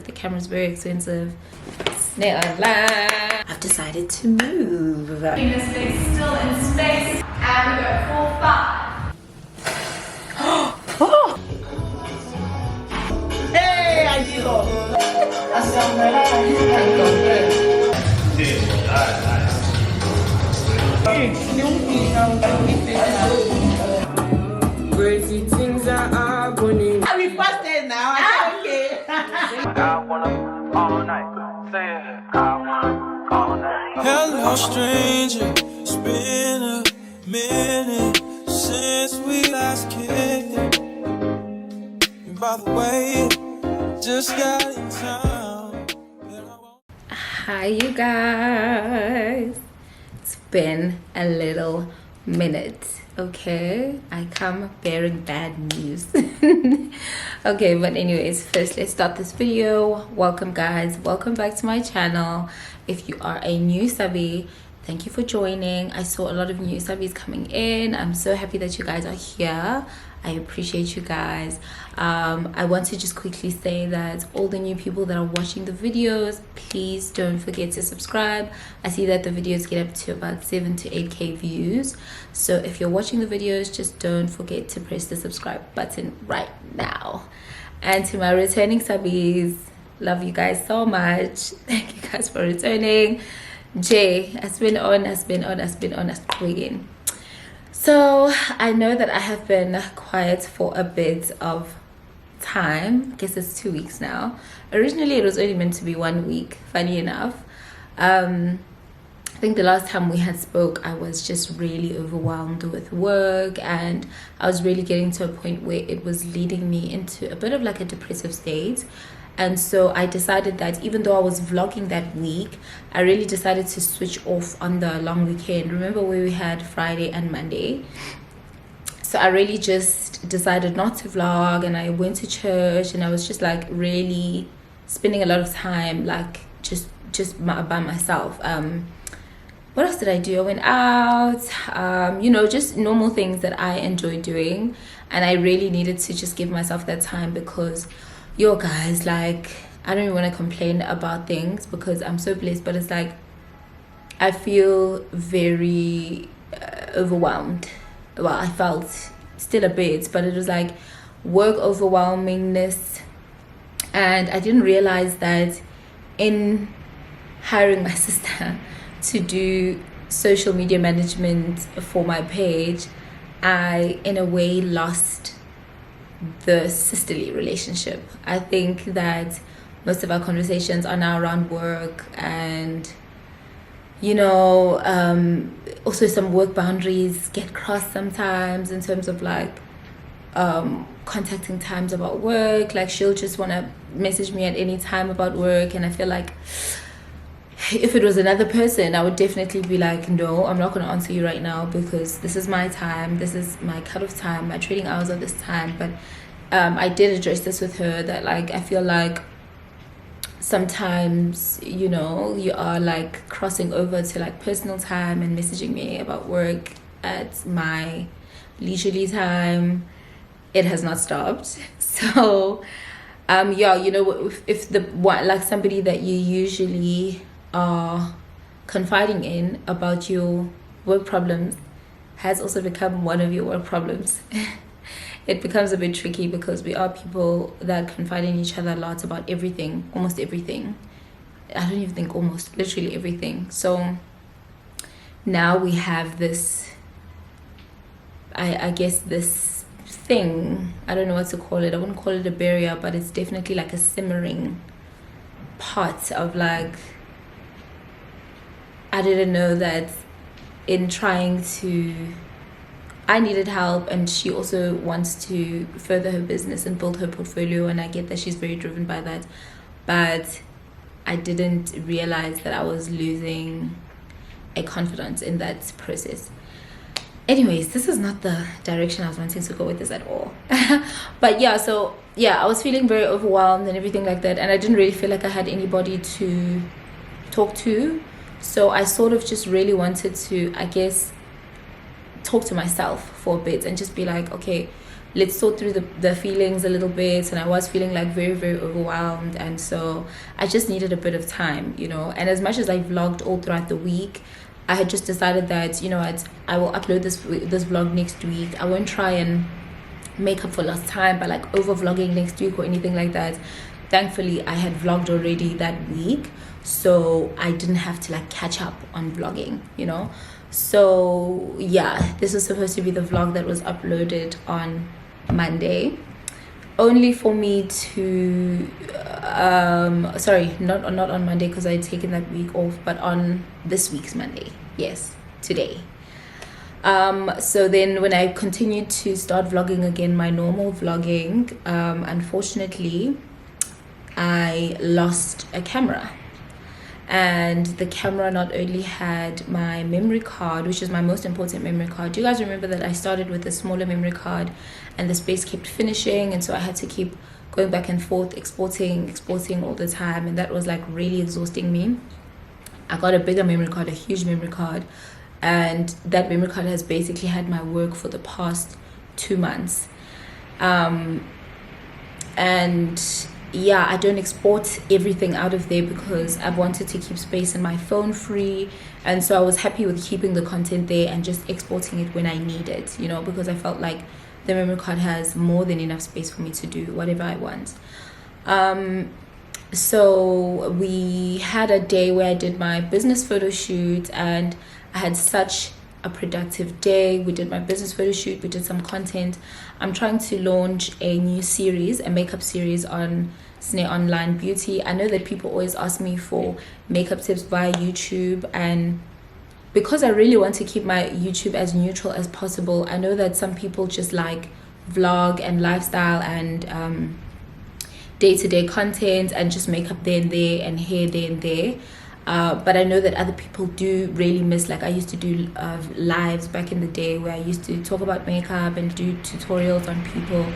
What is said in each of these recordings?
The camera's very expensive. Snake online. I've decided to move. Penis stays still in space. And we go 4, 5. Oh! Hey, I do. Crazy things are happening. Are we fasted now? Okay. I wanna all night. Say it. I wanna all night. Hello, stranger. It's been a minute since we last kicked it. And by the way, just got in town. Hi, you guys. It's been a little minute. Okay, I come bearing bad news. Okay, but anyways, first let's start this video. Welcome guys, welcome back to my channel. If you are a new subby, thank you for joining. I saw a lot of new subbies coming in. I'm so happy that you guys are here. I appreciate you guys. I want to just quickly say that all the new people that are watching the videos, please don't forget to subscribe. I see that the videos get up to about 7 to 8k views, so if you're watching the videos, just don't forget to press the subscribe button right now. And to my returning subbies, love you guys so much. Thank you guys for returning. Jay has been on. So I know that I have been quiet for a bit of time. I guess it's 2 weeks now. Originally it was only meant to be 1 week, funny enough. I think the last time we had spoke, I was just really overwhelmed with work, and I was really getting to a point where it was leading me into a bit of like a depressive state. And so I decided that even though I was vlogging that week, I really decided to switch off on the long weekend. Remember where we had Friday and Monday? So I really just decided not to vlog, and I went to church, and I was just like really spending a lot of time like just by myself. What else did I do? I went out, you know, just normal things that I enjoy doing. And I really needed to just give myself that time because, yo guys, like, I don't even want to complain about things because I'm so blessed, but it's like I feel very overwhelmed. Well, I felt still a bit, but it was like work overwhelmingness. And I didn't realize that in hiring my sister to do social media management for my page, I in a way lost the sisterly relationship. I think that most of our conversations are now around work, and you know, also some work boundaries get crossed sometimes in terms of like contacting times about work. Like she'll just want to message me at any time about work, and I feel like if it was another person, I would definitely be like, no, I'm not going to answer you right now because this is my time, this is my cut-off time, my trading hours are this time. But I did address this with her, that like I feel like sometimes, you know, you are like crossing over to like personal time and messaging me about work at my leisurely time. It has not stopped. So yeah, you know, if the one, like somebody that you usually are confiding in about your work problems has also become one of your work problems, it becomes a bit tricky because we are people that confide in each other a lot about everything, almost everything. I don't even think almost, literally everything. So now we have this, I guess this thing, I don't know what to call it. I wouldn't call it a barrier, but it's definitely like a simmering pot of like, I didn't know that in trying to, I needed help, and she also wants to further her business and build her portfolio, and I get that she's very driven by that, but I didn't realize that I was losing a confidence in that process. Anyways, this is not the direction I was wanting to go with this at all. But yeah, so yeah, I was feeling very overwhelmed and everything like that, and I didn't really feel like I had anybody to talk to. So I sort of just really wanted to, I guess, talk to myself for a bit and just be like, okay, let's sort through the feelings a little bit. And I was feeling like very, very overwhelmed, and so I just needed a bit of time, you know. And as much as I vlogged all throughout the week, I had just decided that, you know what, I will upload this vlog next week. I won't try and make up for lost time by like over vlogging next week or anything like that. Thankfully, I had vlogged already that week, so I didn't have to like catch up on vlogging, you know. So yeah, this was supposed to be the vlog that was uploaded on Monday, only for me to sorry, not on Monday, because I had taken that week off, but on this week's Monday. Yes, today. So then when I continued to start vlogging again, my normal vlogging, unfortunately I lost a camera. And the camera not only had my memory card, which is my most important memory card. Do you guys remember that I started with a smaller memory card and the space kept finishing, and so I had to keep going back and forth, exporting all the time, and that was like really exhausting me. I got a bigger memory card, a huge memory card, and that memory card has basically had my work for the past 2 months. And yeah, I don't export everything out of there because I've wanted to keep space in my phone free, and so I was happy with keeping the content there and just exporting it when I need it, you know, because I felt like the memory card has more than enough space for me to do whatever I want. So we had a day where I did my business photo shoot, and I had such a productive day. We did my business photo shoot, we did some content. I'm trying to launch a new series, a makeup series on Snare Online Beauty. I know that people always ask me for makeup tips via YouTube, and because I really want to keep my YouTube as neutral as possible, I know that some people just like vlog and lifestyle and day-to-day content and just makeup there and there and hair there and there. But I know that other people do really miss, like I used to do lives back in the day where I used to talk about makeup and do tutorials on people.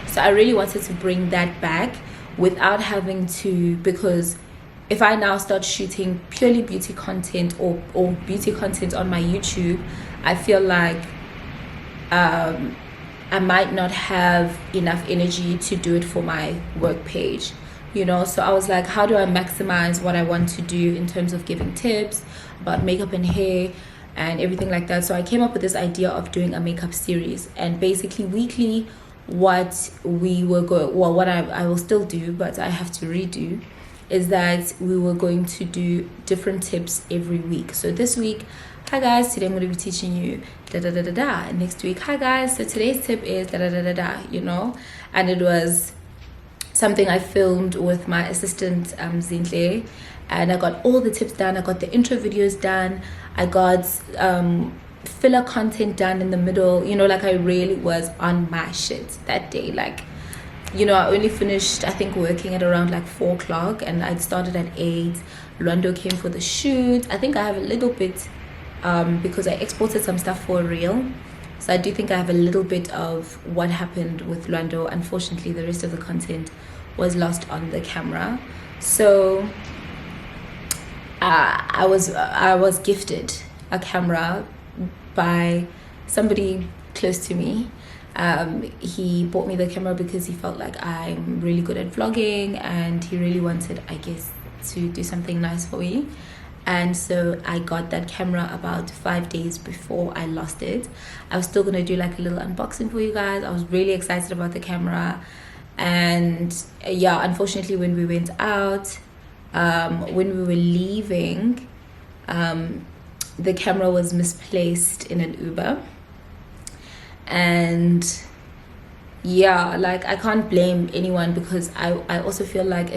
So I really wanted to bring that back without having to, because if I now start shooting purely beauty content or beauty content on my YouTube, I feel like I might not have enough energy to do it for my work page, you know. So I was like, how do I maximize what I want to do in terms of giving tips about makeup and hair and everything like that? So I came up with this idea of doing a makeup series, and basically weekly what we were going, well, what I will still do, but I have to redo, is that we were going to do different tips every week. So this week, hi guys, today I'm going to be teaching you da da da da da. And next week, hi guys, so today's tip is da da da da da, you know. And it was something I filmed with my assistant Zinhle, and I got all the tips done. I got the intro videos done, I got filler content done in the middle, you know. Like I really was on my shit that day. Like, you know, I only finished, I think, working at around like 4 o'clock, and I'd started at 8. Luando came for the shoot. I think I have a little bit because I exported some stuff for a reel, so I do think I have a little bit of what happened with Luando. Unfortunately, the rest of the content was lost on the camera. So I was gifted a camera by somebody close to me. He bought me the camera because he felt like I'm really good at vlogging, and he really wanted, I guess, to do something nice for me. And so I got that camera about 5 days before I lost it. I was still gonna do like a little unboxing for you guys. I was really excited about the camera. And yeah, unfortunately, when we went out, when we were leaving, the camera was misplaced in an Uber. And yeah, like I can't blame anyone, because I also feel like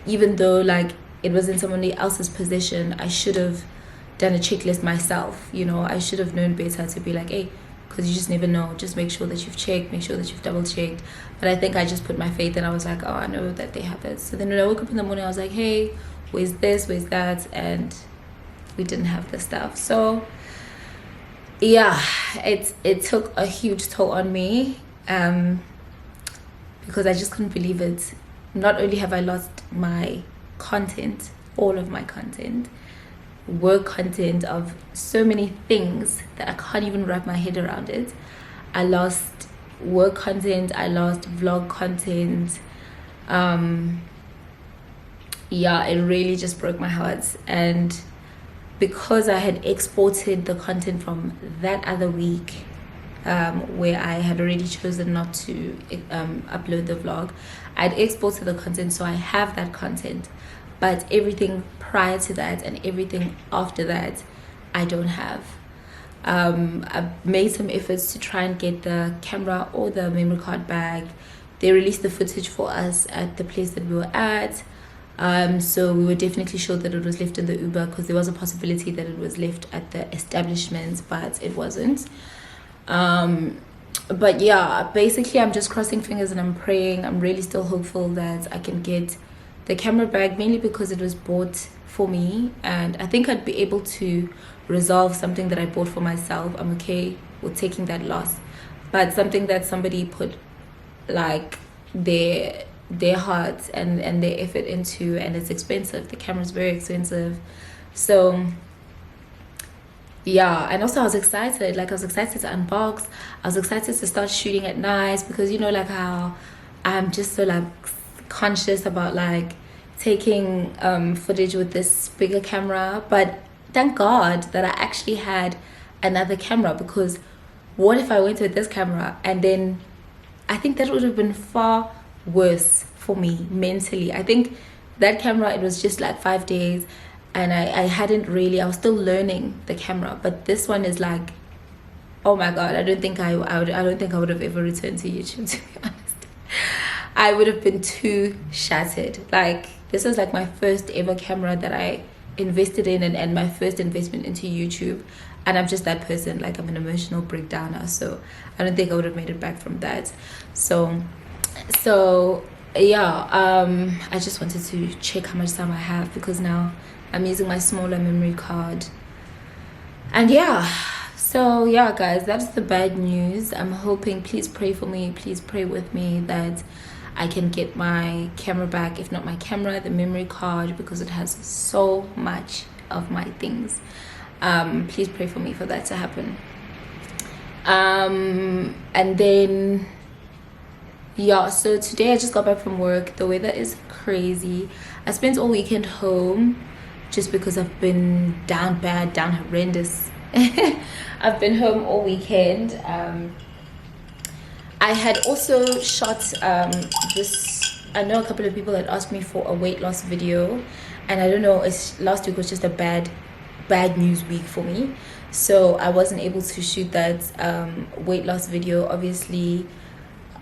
even though like it was in somebody else's possession, I should have done a checklist myself, you know. I should have known better to be like, hey, because you just never know, just make sure that you've checked, make sure that you've double checked. But I think I just put my faith, and I was like, oh, I know that they have it. So then when I woke up in the morning, I was like, hey, where's this, where's that? And we didn't have the stuff. So yeah, it took a huge toll on me, because I just couldn't believe it. Not only have I lost my content, all of my content, work content of so many things that I can't even wrap my head around it, I lost work content, I lost vlog content. Yeah, it really just broke my heart. And because I had exported the content from that other week, where I had already chosen not to upload the vlog, I'd exported the content, so I have that content, but everything prior to that and everything after that I don't have. I've made some efforts to try and get the camera or the memory card back. They released the footage for us at the place that we were at, so we were definitely sure that it was left in the Uber, because there was a possibility that it was left at the establishment, but it wasn't. But yeah, basically I'm just crossing fingers and I'm praying. I'm really still hopeful that I can get the camera back, mainly because it was bought for me, and I think I'd be able to resolve something that I bought for myself. I'm okay with taking that loss, but something that somebody put like their heart and their effort into, and it's expensive. The camera's very expensive. So yeah, and also I was excited to unbox. I was excited to start shooting at night, because you know, like how I'm just so like conscious about like taking footage with this bigger camera. But thank God that I actually had another camera, because what if I went with this camera, and then I think that would have been far worse for me mentally. I think that camera, it was just like 5 days, and I was still learning the camera. But this one is like, oh my God, I don't think I would have ever returned to YouTube, to be honest. I would have been too shattered. Like, this was like my first ever camera that I invested in, and my first investment into YouTube, and I'm just that person. Like, I'm an emotional breakdowner, so I don't think I would have made it back from that. So yeah, I just wanted to check how much time I have, because now I'm using my smaller memory card. And yeah, so yeah guys, that's the bad news. I'm hoping, please pray for me, please pray with me that I can get my camera back. If not my camera, the memory card, because it has so much of my things. Please pray for me for that to happen. And then yeah, so today I just got back from work. The weather is crazy. I spent all weekend home, just because I've been down horrendous. I've been home all weekend. I had also shot this. I know a couple of people had asked me for a weight loss video, and I don't know, last week was just a bad news week for me, so I wasn't able to shoot that weight loss video, obviously.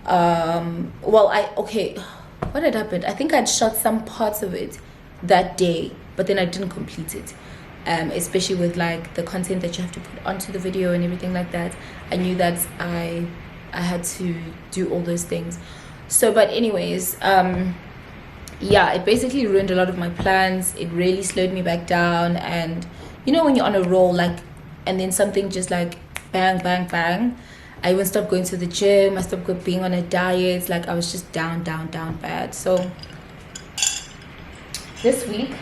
What had happened? I think I'd shot some parts of it that day, but then I didn't complete it, especially with like the content that you have to put onto the video and everything like that. I knew that I had to do all those things. So, but anyways, yeah, it basically ruined a lot of my plans. It really slowed me back down. And you know, when you're on a roll, like, and then something just like bang bang bang, I even stopped going to the gym. I stopped being on a diet. Like, I was just down bad. So this week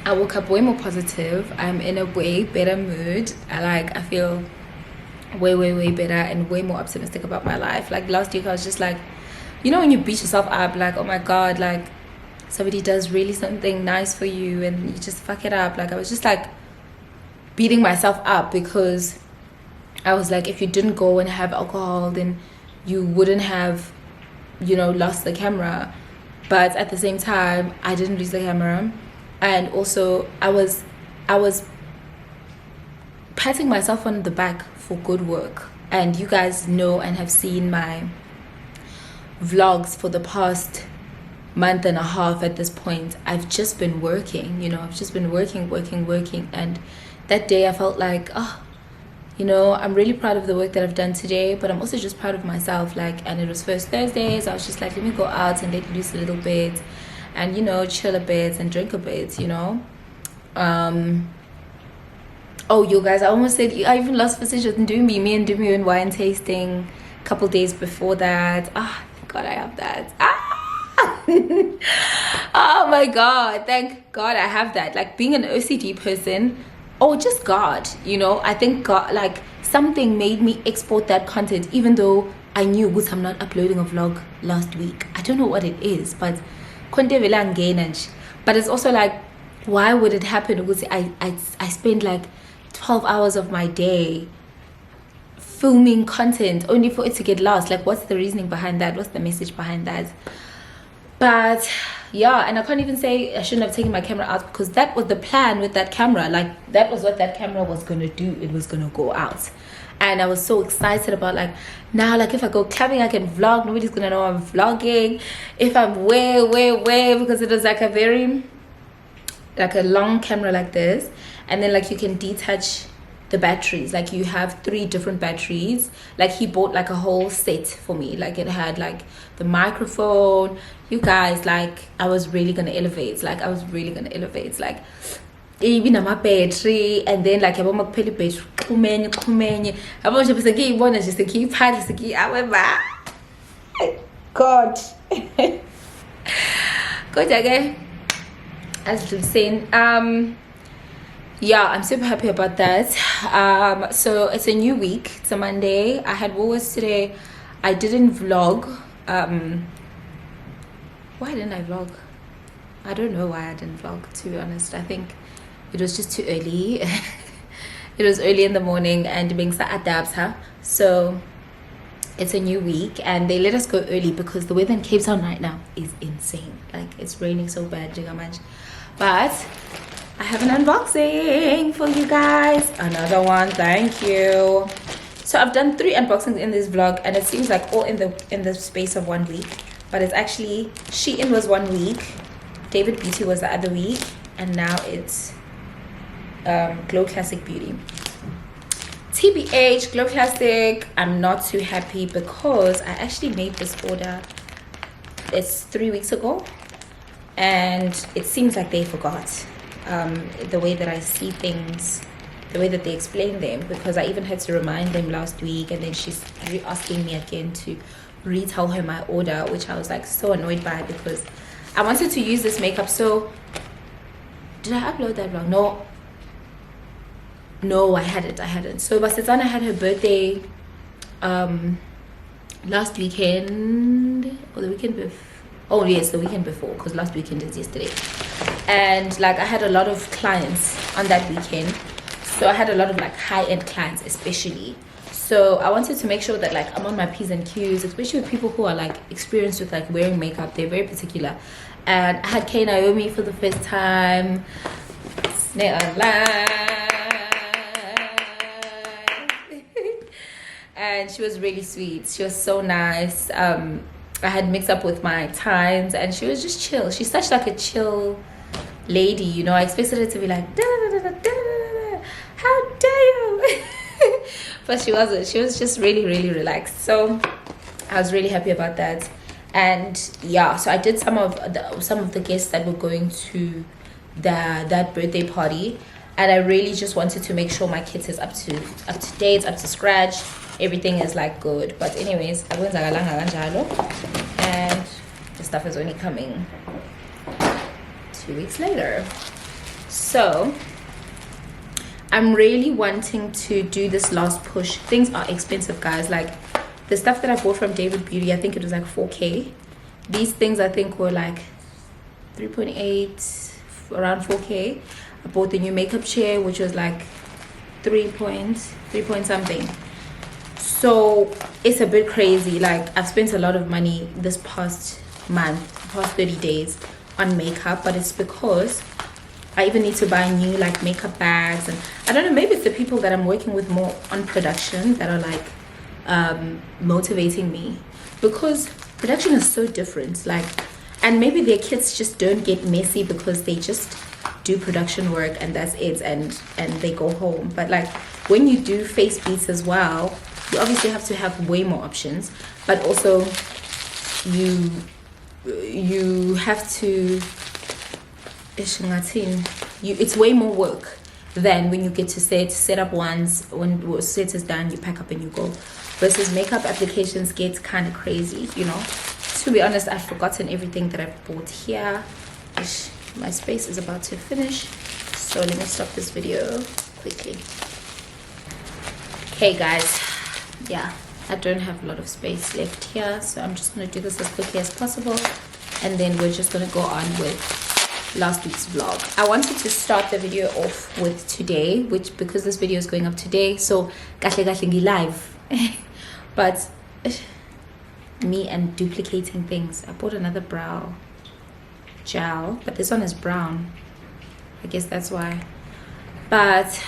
I woke up way more positive. I'm in a way better mood. I feel way better and way more optimistic about my life. Like, last week I was just like, you know, when you beat yourself up, like, oh my God, like somebody does really something nice for you and you just fuck it up. Like, I was just like beating myself up, because I was like, if you didn't go and have alcohol, then you wouldn't have, you know, lost the camera. But at the same time, I didn't lose the camera. And also I was patting myself on the back for good work. And you guys know and have seen my vlogs for the past month and a half at this point. I've just been working, you know, I've just been working. And that day I felt like, oh, you know, I'm really proud of the work that I've done today, but I'm also just proud of myself. Like, and it was first Thursday, so I was just like, let me go out and let loose a little bit, and, you know, chill a bit and drink a bit, you know. Oh, you guys, I almost said, I even lost footage with me and Dumi and wine tasting a couple days before that. Thank God I have that. Oh my God, thank God I have that. Like, being an OCD person, just God, you know, I think God, like, something made me export that content, even though I knew because I'm not uploading a vlog last week. I don't know what it is, but but it's also like, why would it happen? Because I spend like 12 hours of my day filming content only for it to get lost. Like, what's the reasoning behind that? What's the message behind that? But yeah, and I can't even say I shouldn't have taken my camera out, because that was the plan with that camera. Like, that was what that camera was gonna do. It was gonna go out. And I was so excited about, like, now, like, if I go clubbing, I can vlog. Nobody's gonna know I'm vlogging. If I'm way, because it was like a very, like a long camera like this, and then like you can detach the batteries. Like, you have 3 different batteries. Like, he bought like a whole set for me. Like, it had like the microphone. You guys, like, I was really gonna elevate. Like, even my battery, and then like yabo makuphela ibhetri kumenye yabo nje bese ngiyibona nje sekiyiphandle sekiyaweba god kodwa ke as you've seen, yeah, I'm super happy about that. So it's a new week. It's a Monday. I had Woolworths today. I didn't vlog. Why didn't I vlog? I don't know why I didn't vlog, to be honest. I think it was just too early. It was early in the morning, and being adapts, huh? So it's a new week, and they let us go early because the weather in Cape Town right now is insane. Like, it's raining so bad, but I have an unboxing for you guys. Another one, thank you. So I've done 3 unboxings in this vlog, and it seems like all in the space of 1 week, but it's actually, Shein was 1 week, David Beauty was the other week, and now it's Glow Classic Beauty. TBH, Glow Classic, I'm not too happy because I actually made this order, it's 3 weeks ago, and it seems like they forgot the way that I see things, the way that they explain them, because I even had to remind them last week, and then she's asking me again to retell her my order, which I was like so annoyed by, because I wanted to use this makeup. So did I upload that vlog? No, I hadn't. So Basitana had her birthday last weekend, or the weekend before. Oh yes, the weekend before, because last weekend is yesterday. And like, I had a lot of clients on that weekend, so I had a lot of like high-end clients especially. So I wanted to make sure that like I'm on my P's and Q's, especially with people who are like experienced with like wearing makeup. They're very particular. And I had K Naomi for the first time. Snare online. And she was really sweet. She was so nice. I had mixed up with my times, and she was just chill. She's such like a chill lady, you know. I expected her to be like, da, da, da, da, da, da, how dare you. But she wasn't. She was just really relaxed. So I was really happy about that. And yeah, so I did some of the guests that were going to that birthday party, and I really just wanted to make sure my kit is up to date, up to scratch. Everything is like good. But anyways, and the stuff is only coming 2 weeks later. So I'm really wanting to do this last push. Things are expensive, guys. Like, the stuff that I bought from David Beauty, I think it was like 4K. These things I think were like 3.8, around 4K. I bought the new makeup chair, which was like 3 point something. So it's a bit crazy. Like, I've spent a lot of money this past 30 days on makeup, but it's because I even need to buy new like makeup bags, and I don't know, maybe it's the people that I'm working with more on production that are like motivating me, because production is so different. Like, and maybe their kits just don't get messy because they just do production work and that's it, and they go home. But like, when you do face beats as well, you obviously have to have way more options, but also you have to, it's way more work than when you get to set up once. When set is done, you pack up and you go, versus makeup applications get kind of crazy, you know. To be honest, I've forgotten everything that I've bought here. My space is about to finish, so let me stop this video quickly. Okay guys, yeah, I don't have a lot of space left here, so I'm just going to do this as quickly as possible, and then we're just going to go on with last week's vlog. I wanted to start the video off with today, which because this video is going up today, so kahle kahle live. But me and duplicating things. I bought another brow gel, but this one is brown. I guess that's why. But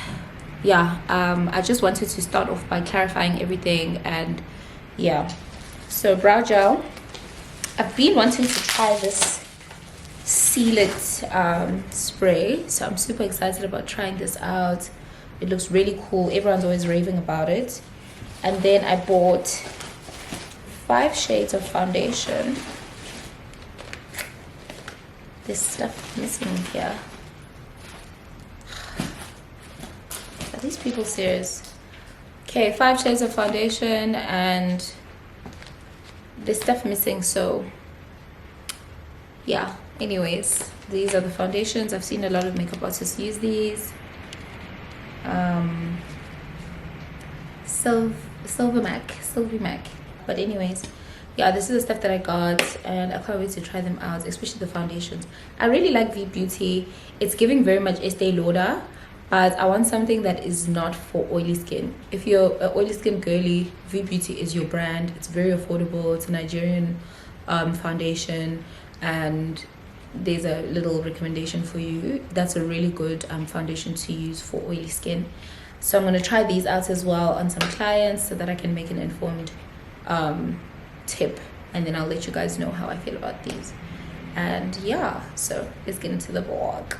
yeah, I just wanted to start off by clarifying everything. And yeah, so brow gel, I've been wanting to try this Seal It spray, so I'm super excited about trying this out. It looks really cool. Everyone's always raving about it. And then I bought 5 shades of foundation. There's stuff missing here. Are these people serious? Okay, 5 shades of foundation, and there's stuff missing, so yeah. Anyways, these are the foundations. I've seen a lot of makeup artists use these. Silver Mac. But anyways, yeah, this is the stuff that I got, and I can't wait to try them out, especially the foundations. I really like V Beauty. It's giving very much Estee Lauder, but I want something that is not for oily skin. If you're an oily skin girly, V Beauty is your brand. It's very affordable. It's a Nigerian foundation, and there's a little recommendation for you. That's a really good foundation to use for oily skin. So I'm going to try these out as well on some clients so that I can make an informed tip, and then I'll let you guys know how I feel about these. And yeah, so let's get into the vlog.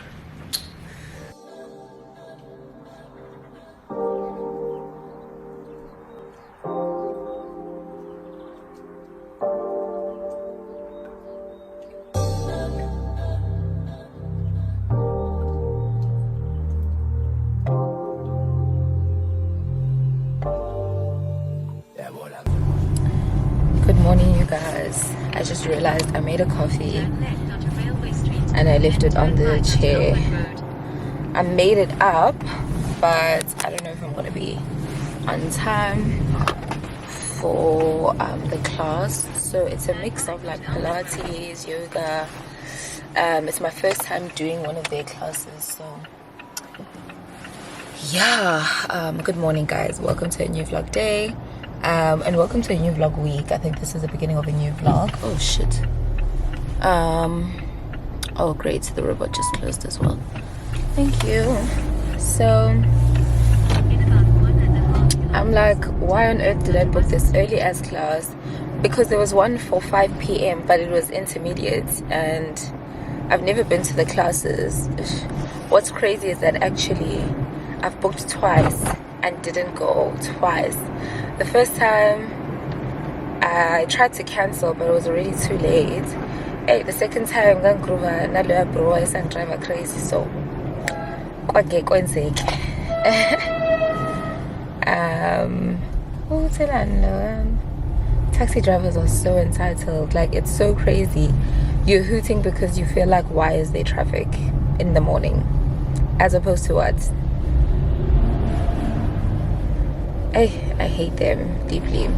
Good morning, you guys. I just realized I made a coffee and I left it on the chair. I made it up, but I don't know if I'm gonna be on time for the class. So it's a mix of like Pilates, yoga. It's my first time doing one of their classes, so yeah. Good morning, guys. Welcome to a new vlog day. And welcome to a new vlog week. I think this is the beginning of a new vlog. Oh shit. Oh great, the robot just closed as well. Thank you. So I'm like, why on earth did I book this early as class? Because there was one for 5 p.m. but it was intermediate, and I've never been to the classes. What's crazy is that actually I've booked twice and didn't go twice. The first time I tried to cancel, but it was already too late. Hey, the second time bro is and driver crazy, so taxi drivers are so entitled. Like, it's so crazy. You're hooting because you feel like, why is there traffic in the morning, as opposed to what? I hate them deeply.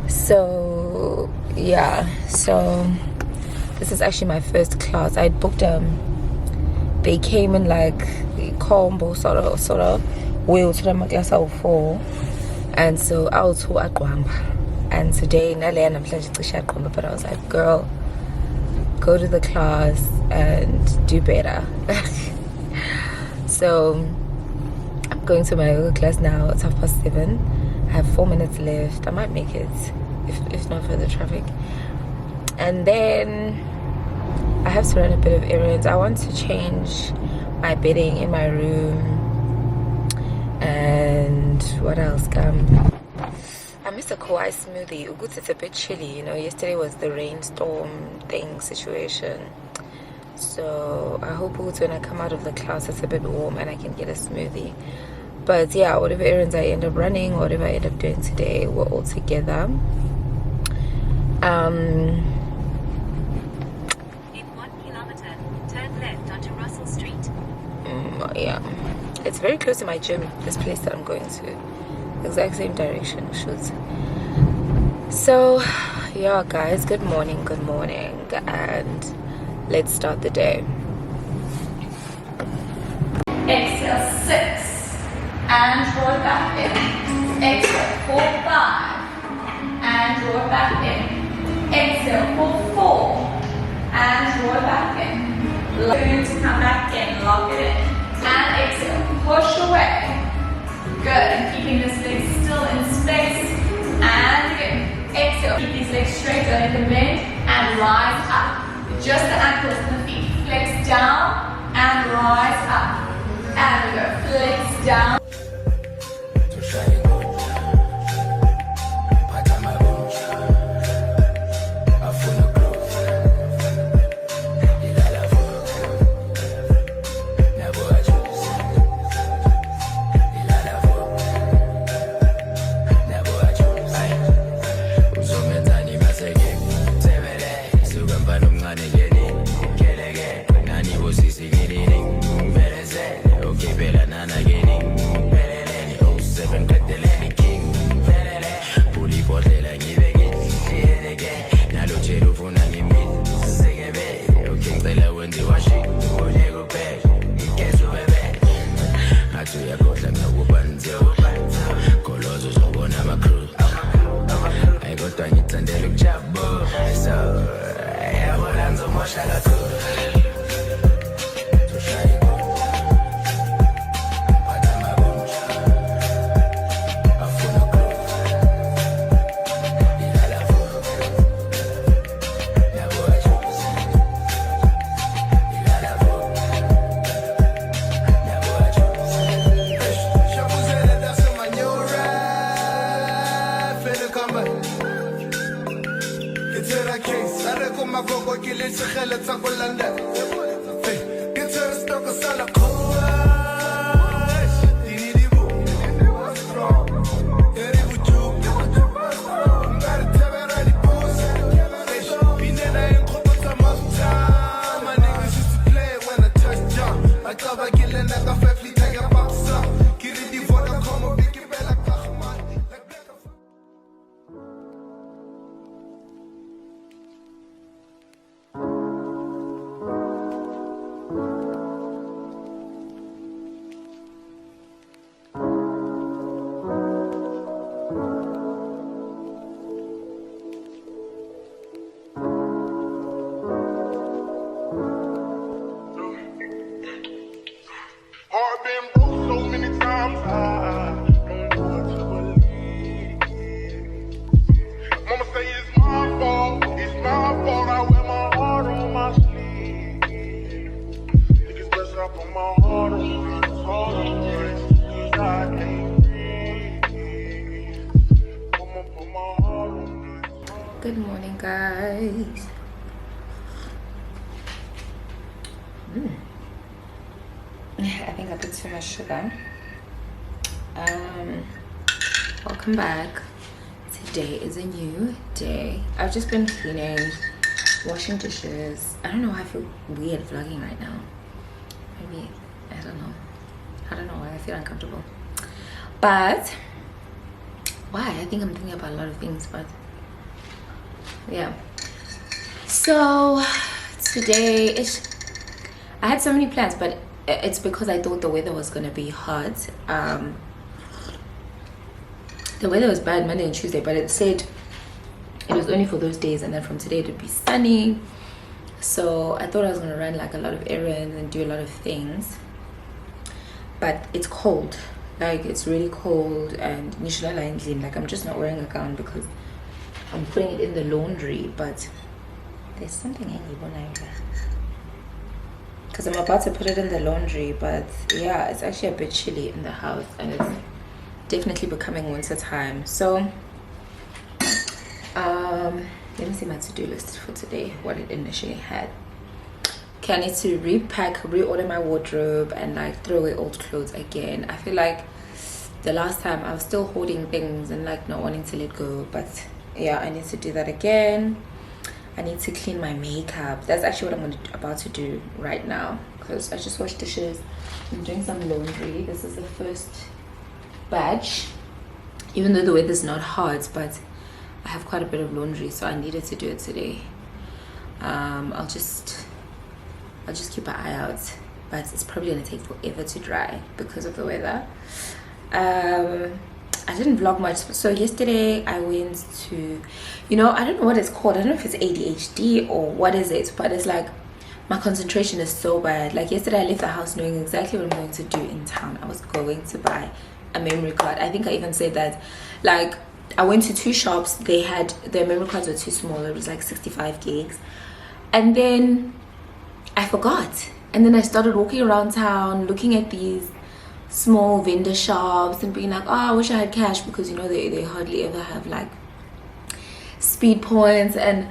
So yeah, so this is actually my first class. I booked they came in like combo sort of wheel to my class out 4, and so I was to and today but I was like, girl, go to the class and do better. So I'm going to my yoga class now. It's 7:30. I have 4 minutes left. I might make it if not for the traffic. And then I have to run a bit of errands. I want to change my bedding in my room. And what else? I missed a Kauai smoothie. It's a bit chilly, you know. Yesterday was the rainstorm thing situation. So I hope when I come out of the class it's a bit warm and I can get a smoothie. But yeah, whatever errands I end up running, whatever I end up doing today, we're all together. In 1 kilometer, turn left onto Russell Street. Yeah, it's very close to my gym, this place that I'm going to. exact same direction. Shoot. So yeah guys, good morning, and let's start the day. Exhale, 6. And draw it back in. Exhale, 4, 5. And draw it back in. Exhale, 4, 4. And draw it back in. Good. Come back in. Lock it in. And exhale. Push away. Good. And keeping this leg still in space. And again. Exhale. Keep these legs straight. Don't let them bend. And rise up. Just the ankles and the feet. Flex down and rise up. And we go. Flex down. Good morning guys. I think I put too much sugar. Welcome back. Today is a new day. I've just been cleaning, washing dishes. I don't know why I feel weird vlogging right now. Maybe, I don't know why I feel uncomfortable, but why? I think I'm thinking about a lot of things, but yeah. So today I had so many plans, but it's because I thought the weather was gonna be hot. The weather was bad Monday and Tuesday, but it said it was only for those days, and then from today it would be sunny. So I thought I was gonna run like a lot of errands and do a lot of things, but it's cold. Like, it's really cold, and like I'm just not wearing a gown because I'm putting it in the laundry. But there's something because I'm about to put it in the laundry. But yeah, it's actually a bit chilly in the house, and it's definitely becoming winter time. So let me see my to-do list for today, what it initially had. Okay, I need to reorder my wardrobe and like throw away old clothes again. I feel like the last time I was still hoarding things and like not wanting to let go, but yeah, I need to do that again. I need to clean my makeup. That's actually what I'm about to do right now, because I just washed dishes. I'm doing some laundry. This is the first batch. even though the weather's not hot, but I have quite a bit of laundry, so I needed to do it today. I'll just keep an eye out, but it's probably gonna take forever to dry because of the weather. I didn't vlog much. So yesterday I went to, I don't know what it's called. I don't know if it's ADHD or what is it, but it's like my concentration is so bad. Like yesterday I left the house knowing exactly what I'm going to do in town. I was going to buy a memory card. I think I even said that. Like I went to 2 shops. Their memory cards were too small. It was like 65 gigs. And then I forgot. And then I started walking around town looking at these small vendor shops and being like, oh, I wish I had cash, because they hardly ever have like speed points. And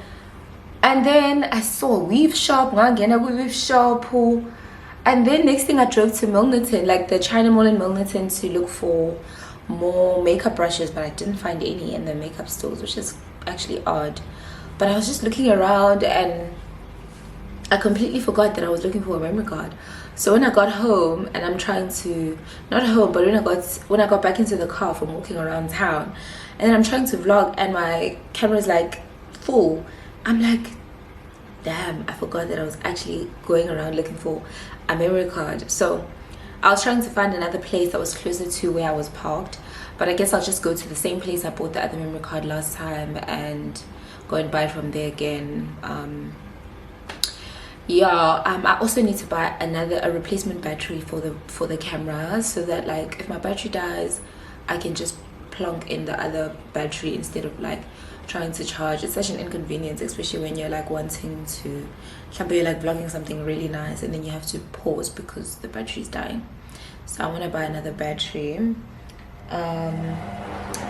then I saw a weave shop, and then next thing I drove to Milnerton, like the China Mall in Milnerton, to look for more makeup brushes, but I didn't find any in the makeup stores, which is actually odd. But I was just looking around and I completely forgot that I was looking for a memory card. So when I got home, and I'm trying to, not home, but when I got back into the car from walking around town, and then I'm trying to vlog and my camera's like full, I'm like, damn, I forgot that I was actually going around looking for a memory card. So I was trying to find another place that was closer to where I was parked, but I guess I'll just go to the same place I bought the other memory card last time and go and buy it from there again. I also need to buy a replacement battery for the camera, so that like if my battery dies, I can just plunk in the other battery instead of like trying to charge. It's such an inconvenience, especially when you're like wanting to, you're like vlogging something really nice and then you have to pause because the battery's dying. So I want to buy another battery.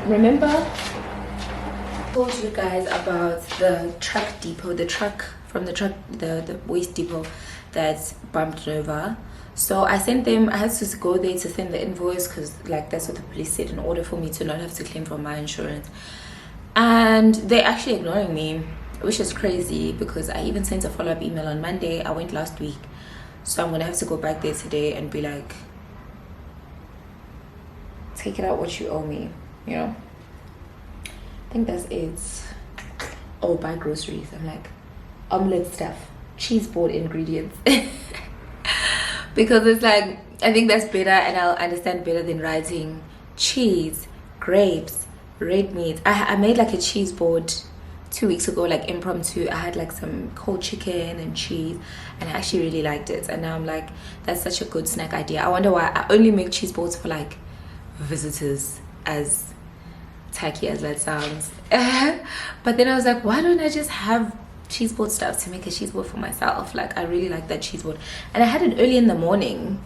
Remember I told you guys about the truck depot, the waste depot that bumped over. So I had to go there to send the invoice, because like that's what the police said, in order for me to not have to claim from my insurance. And they're actually ignoring me, which is crazy, because I even sent a follow-up email on Monday. I went last week, so I'm gonna have to go back there today and be like, take it out what you owe me, I think that's it. Oh, buy groceries. I'm like, omelette stuff, cheese board ingredients. Because it's like, I think that's better, and I'll understand better than writing cheese, grapes, red meat. I made like a cheese board 2 weeks ago, like impromptu. I had like some cold chicken and cheese, and I actually really liked it. And now I'm like, that's such a good snack idea. I wonder why I only make cheese boards for like visitors, as tacky as that sounds. But then I was like, why don't I just have cheese board stuff to make a cheese board for myself? Like I really like that cheese board, and I had it early in the morning.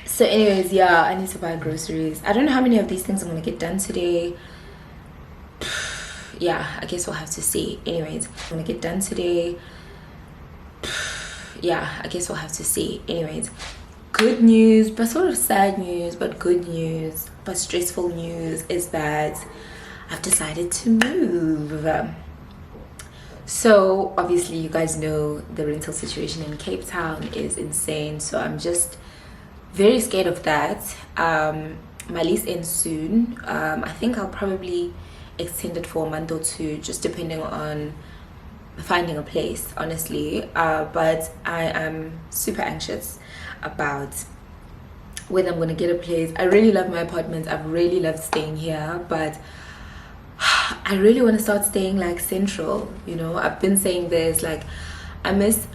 So anyways, I need to buy groceries. I don't know how many of these things I'm gonna get done today. I guess we'll have to see. Anyways, I'm gonna get done today. I guess we'll have to see. Anyways, good news, but sort of sad news, but good news, but stressful news, is that I've decided to move. So obviously you guys know the rental situation in Cape Town is insane, so I'm just very scared of that. My lease ends soon. I think I'll probably extend it for a month or 2, just depending on finding a place, honestly. But I am super anxious about whether I'm gonna get a place. I really love my apartment. I've really loved staying here, but I really want to start staying like central. I've been saying this, like I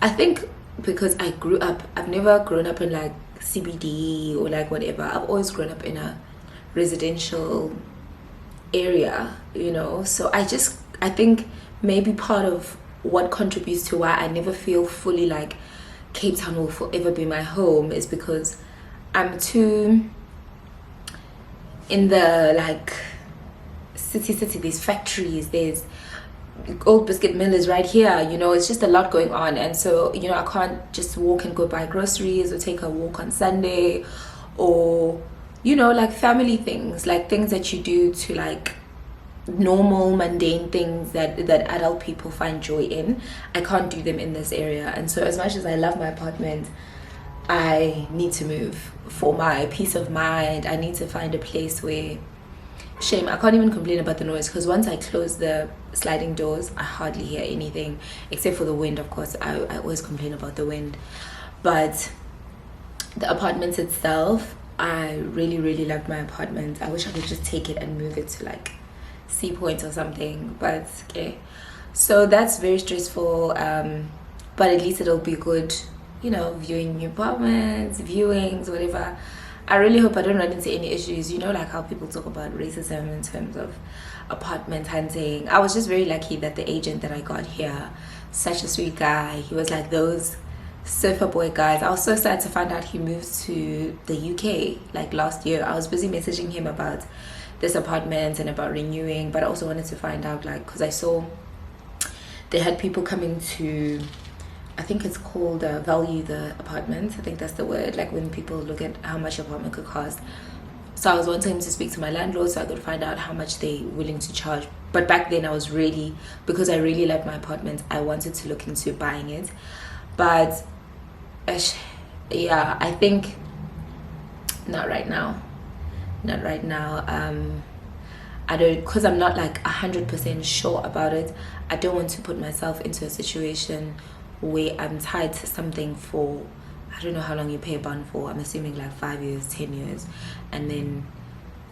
think because I've never grown up in like CBD or like whatever. I've always grown up in a residential area, so I think maybe part of what contributes to why I never feel fully like Cape Town will forever be my home is because I'm too in the like city. There's factories, there's Old Biscuit Mill is right here, it's just a lot going on. And so I can't just walk and go buy groceries or take a walk on Sunday, or like family things, like things that you do to like normal mundane things that adult people find joy in. I can't do them in this area. And so as much as I love my apartment, I need to move for my peace of mind. I need to find a place where shame, I can't even complain about the noise, because once I close the sliding doors I hardly hear anything except for the wind. Of course, I always complain about the wind, but the apartment itself, I really loved my apartment. I wish I could just take it and move it to like Sea Point or something, but okay. So that's very stressful, but at least it'll be good, you know, viewing new apartments, viewings, whatever. I really hope I don't run into any issues, you know, like how people talk about racism in terms of apartment hunting. I was just very lucky that the agent that I got here, such a sweet guy, he was like those surfer boy guys. I was so sad to find out he moved to the UK like last year. I was busy messaging him about this apartment and about renewing, but I also wanted to find out, like, because I saw they had people coming to, I think it's called value the apartment. I think that's the word, like when people look at how much your apartment could cost. So I was wanting to speak to my landlord so I could find out how much they willing to charge. But back then I was really, because I really liked my apartment, I wanted to look into buying it. But yeah, I think not right now. I don't, because I'm not like 100% sure about it. I don't want to put myself into a situation where I'm tied to something for, I don't know how long you pay a bond for. I'm assuming like 5 years, 10 years, and then,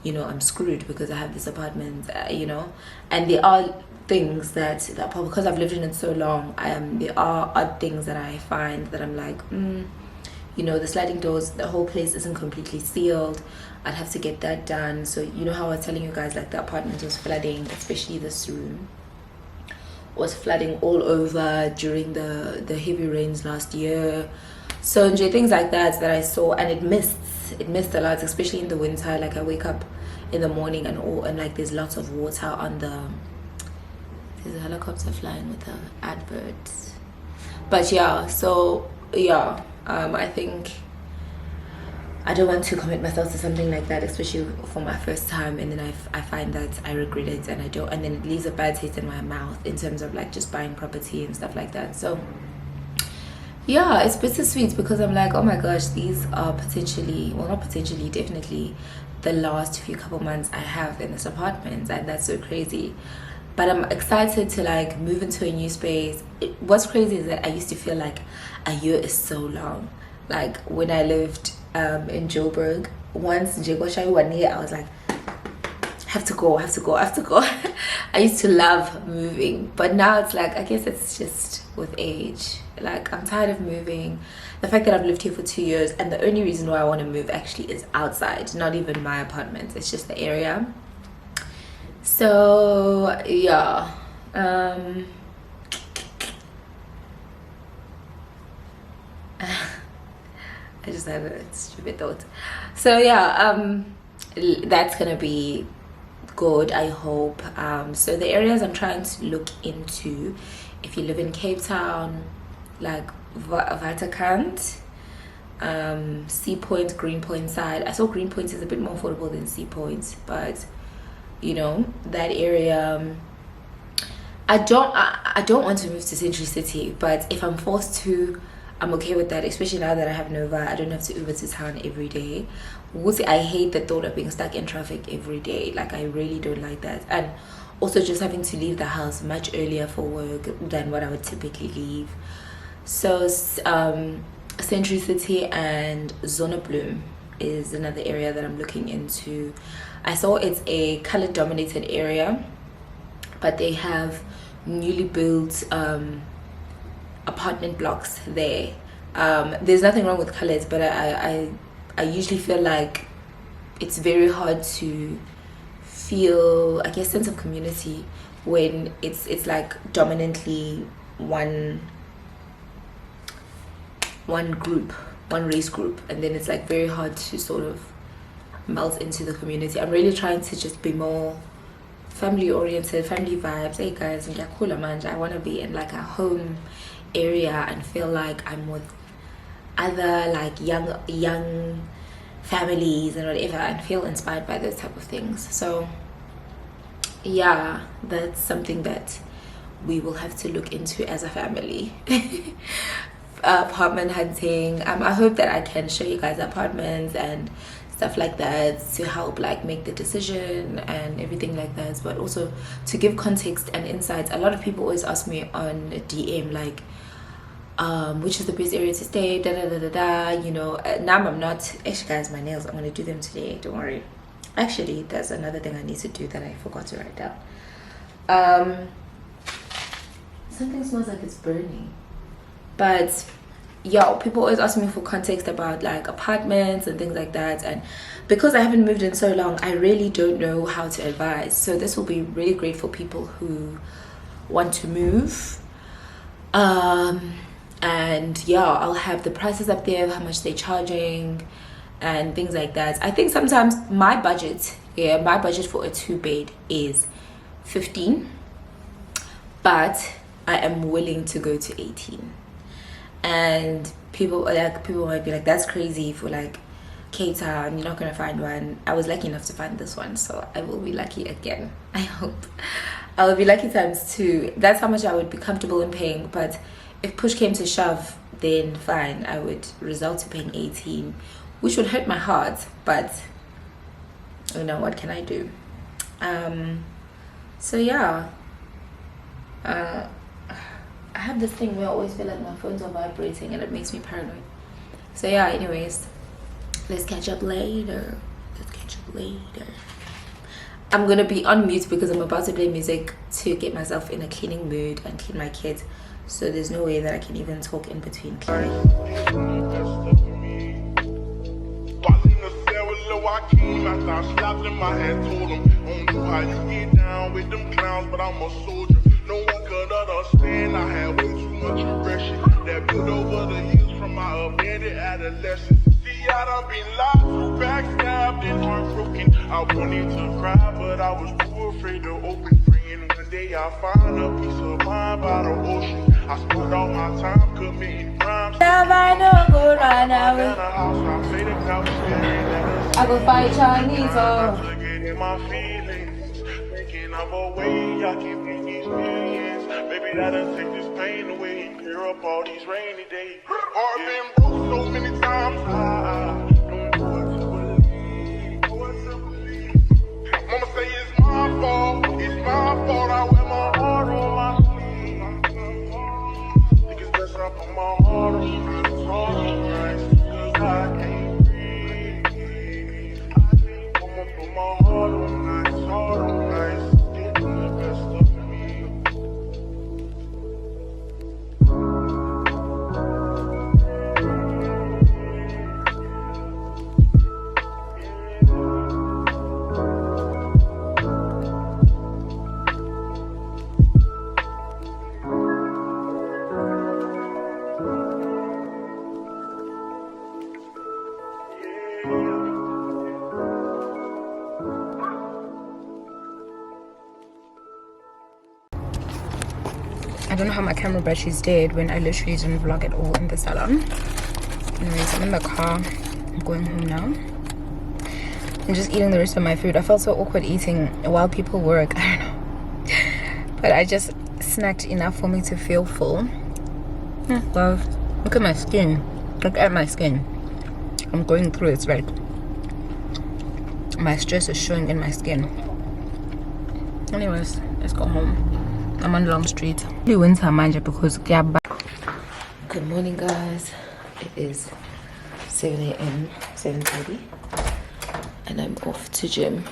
you know, I'm screwed because I have this apartment, you know. And there are things that because I've lived in it so long, there are odd things that I find that I'm like, you know, the sliding doors, the whole place isn't completely sealed. I'd have to get that done. So you know how I was telling you guys, like the apartment was flooding, especially this room was flooding all over during the heavy rains last year. So things like that I saw, and it missed a lot, especially in the winter. Like I wake up in the morning and like there's lots of water on there's a helicopter flying with the adverts. But yeah, so yeah, I think I don't want to commit myself to something like that, especially for my first time, and then I find that I regret it, and and then it leaves a bad taste in my mouth in terms of like just buying property and stuff like that. So yeah, it's bittersweet because I'm like, oh my gosh, these are potentially, well, not potentially, definitely the last few couple months I have in this apartment, and that's so crazy. But I'm excited to like move into a new space. What's crazy is that I used to feel like a year is so long. Like when I lived in Joburg, once Jegosha 1 year, I was like, have to go. I used to love moving, but now it's like, I guess it's just with age. Like I'm tired of moving. The fact that I've lived here for 2 years, and the only reason why I want to move actually is outside, not even my apartment. It's just the area. So yeah, I just had a stupid thought. So yeah, that's gonna be good, I hope. So the areas I'm trying to look into, if you live in Cape Town, like Waterkant, Sea Point, Greenpoint side. I saw Greenpoint is a bit more affordable than Sea Point, but you know, that area, I don't want to move to Century City, but if I'm forced to, I'm okay with that, especially now that I have Nova. I don't have to Uber to town every day. I hate the thought of being stuck in traffic every day. Like I really don't like that. And also just having to leave the house much earlier for work than what I would typically leave. So Century City and Zona Bloom is another area that I'm looking into. I saw it's a color dominated area, but they have newly built apartment blocks there. There's nothing wrong with colors, but I usually feel like it's very hard to feel, I guess, sense of community when it's like dominantly one group, one race group, and then it's like very hard to sort of melt into the community. I'm really trying to just be more family oriented, family vibes. Hey guys, I want to be in like a home area and feel like I'm with other like young families and whatever, and feel inspired by those type of things. So yeah, that's something that we will have to look into as a family. Apartment hunting. I hope that I can show you guys apartments and stuff like that, to help like make the decision and everything like that, but also to give context and insights. A lot of people always ask me on DM like, which is the best area to stay, da da da da da, you know. Now I'm not actually, guys, my nails, I'm gonna do them today, don't worry. Actually, there's another thing I need to do that I forgot to write down. Something smells like it's burning, but yo, people always ask me for context about like apartments and things like that, and because I haven't moved in so long, I really don't know how to advise. So this will be really great for people who want to move. And yeah, I'll have the prices up there, how much they're charging and things like that. I think sometimes my budget for a 2-bed is 15, but I am willing to go to 18. And people might be like, that's crazy for like Cape Town, you're not gonna find one. I was lucky enough to find this one, so I will be lucky again. I hope I will be lucky times 2. That's how much I would be comfortable in paying. But if push came to shove, then fine, I would resort to paying 18, which would hurt my heart, but you know, what can I do? So yeah, I have this thing where I always feel like my phones are vibrating and it makes me paranoid. So yeah, anyways, let's catch up later. I'm gonna be on mute because I'm about to play music to get myself in a cleaning mood and clean my kids, so there's no way that I can even talk in between cleaning. I came after I slapped him, I had told him, I don't know how you get down with them clowns, but I'm a soldier. No one could understand, I had way too much aggression that built over the years from my abandoned adolescence. See, I done been lied to, backstabbed and heartbroken. I wanted to cry, but I was too afraid to open. Praying one day I'll find a peace of mind by the ocean. I spent all my time committing crimes. Now I know go run away. I go fight Chinese, oh. In my feelings, thinking of a way I can make these millions. Maybe that'll take this pain away and clear up all these rainy days. Heart been broke so many times, I don't know what to believe. Mama say it's my fault, I wear my heart on my sleeve. Think it's best I put my heart on right, cause I can't breathe. I'ma put my heart on nice, getting the best of me. I don't know how my camera battery's dead when I literally didn't vlog at all in the salon. Anyways, I'm in the car. I'm going home now. I'm just eating the rest of my food. I felt so awkward eating while people work. I don't know. But I just snacked enough for me to feel full. Love, look at my skin. Look at my skin. I'm going through it, right? My stress is showing in my skin. Anyways, let's go home. I'm on Long Street. We went to Amanja because good morning, guys. It is 7 a.m. 7:30 and I'm off to gym.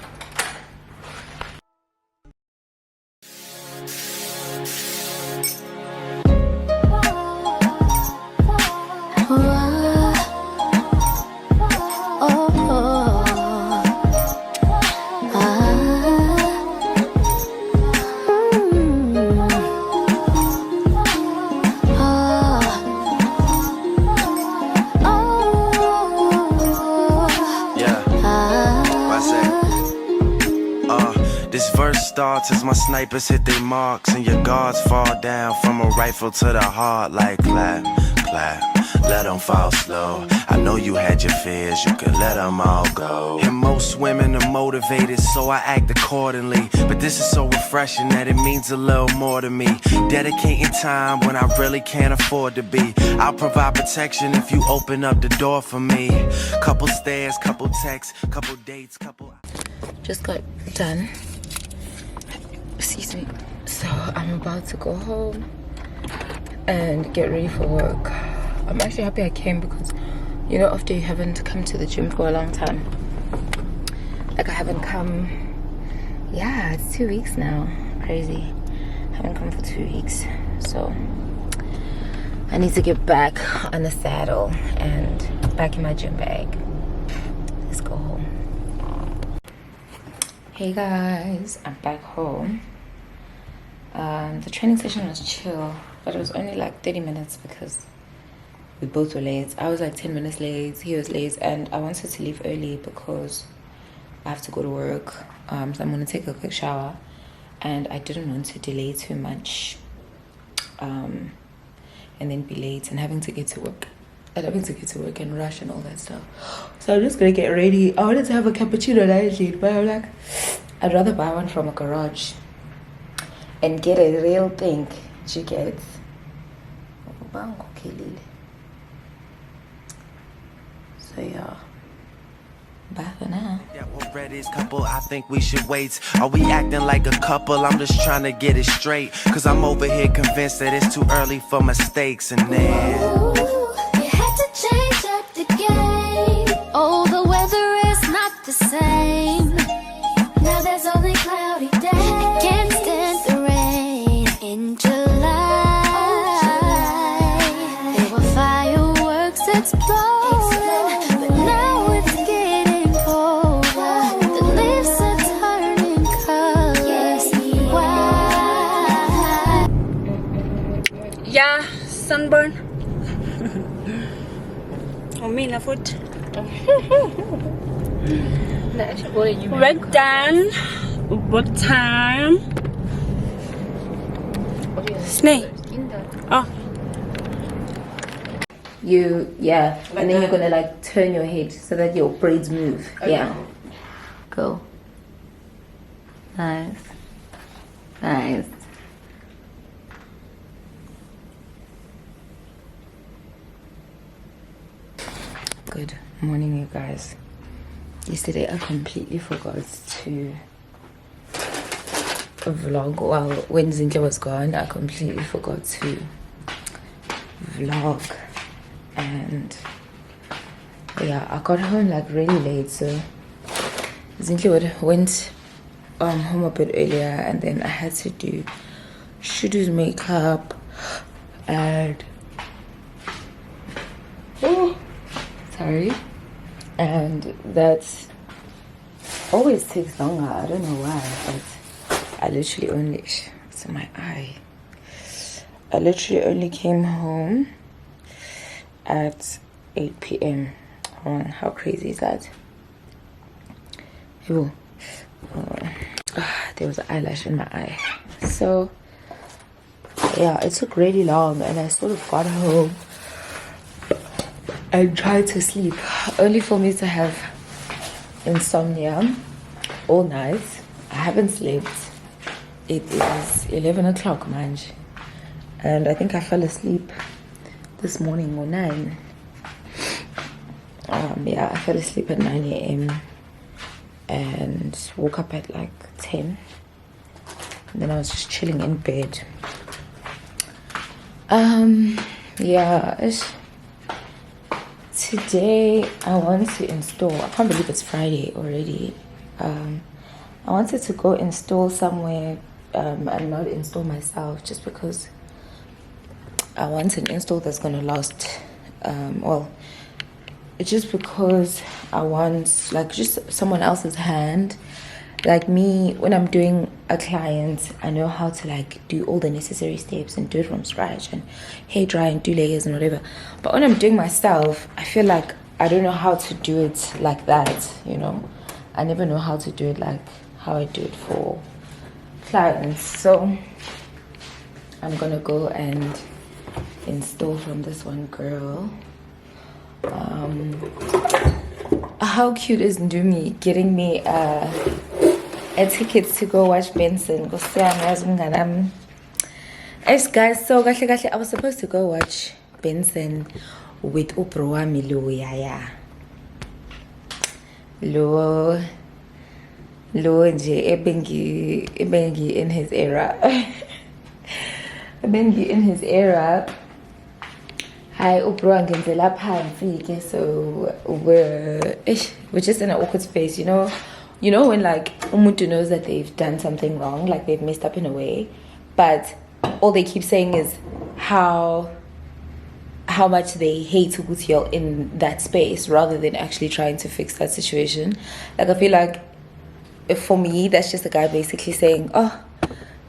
Starts as my snipers hit their marks and your guards fall down from a rifle to the heart like clap, clap. Let them fall slow. I know you had your fears, you can let them all go. And most women are motivated, so I act accordingly. But this is so refreshing that it means a little more to me. Dedicating time when I really can't afford to be. I'll provide protection if you open up the door for me. Couple stares, couple texts, couple dates, couple... Just got done. Excuse me. So I'm about to go home and get ready for work. I'm actually happy I came because, you know, after you haven't come to the gym for a long time, like I haven't come, yeah, it's 2 weeks now. Crazy. I haven't come for 2 weeks. So I need to get back on the saddle and back in my gym bag. Let's go home. Hey guys, I'm back home. The training session was chill, but it was only like 30 minutes because we both were late. I was like 10 minutes late, he was late, and I wanted to leave early because I have to go to work. So I'm gonna take a quick shower, and I didn't want to delay too much and then be late and having to get to work and rush and all that stuff. So I'm just gonna get ready. I wanted to have a cappuccino lately, but I'm like, I'd rather buy one from a garage and get a real thing. You get. So yeah, bye for now. Yeah, we're ready as couple, I think we should wait. Are we acting like a couple? I'm just trying to get it straight. Cause I'm over here convinced that it's too early for mistakes. And then You had to change up the game. Oh, the weather is not the same. Now there's only cloudy days. Can't stand the rain in July. There were fireworks exploding, but now it's getting colder. The leaves are turning colors. Why? Yeah, sunburn. Me na foot. We're done. What time? Snake. Oh. Yeah, and then you're gonna like turn your head so that your braids move. Okay. Yeah. Go. Nice. Nice. Good morning, you guys. Yesterday I completely forgot to vlog. Well, when Zintle was gone, I completely forgot to vlog. And yeah, I got home like really late, so Zintle went home a bit earlier, and then I had to do Shudu's makeup and sorry, and that always takes longer. I don't know why, but I literally only, it's in my eye. I literally only came home at 8 p.m. How crazy is that? Ew. There was an eyelash in my eye. So yeah, it took really long, and I sort of got home and tried to sleep, only for me to have insomnia all night. I haven't slept. It is 11 o'clock, man, and I think I fell asleep this morning or 9. Yeah, I fell asleep at 9 a.m. and woke up at like 10, and then I was just chilling in bed. Yeah, today I want to install, I can't believe it's Friday already. I wanted to go install somewhere and not install myself, just because I want an install that's going to last. Well, it's just because I want like just someone else's hand. Like me, when I'm doing a client, I know how to like do all the necessary steps and do it from scratch and hair dry and do layers and whatever. But when I'm doing myself, I feel like I don't know how to do it like that, you know. I never know how to do it like how I do it for clients. So I'm gonna go and in store from this one girl. How cute is Ndumi getting me a ticket to go watch Benson? Yes, guys, so I was supposed to go watch Benson with Uprowami Yaya. Lo nje ebengi in his era. Ebengi in his era. Hi Upro ngenzela phansi, so we're just in an awkward space, you know when like umuntu knows that they've done something wrong, like they've messed up in a way, but all they keep saying is how much they hate you're in that space rather than actually trying to fix that situation. Like I feel like for me that's just a guy basically saying, oh,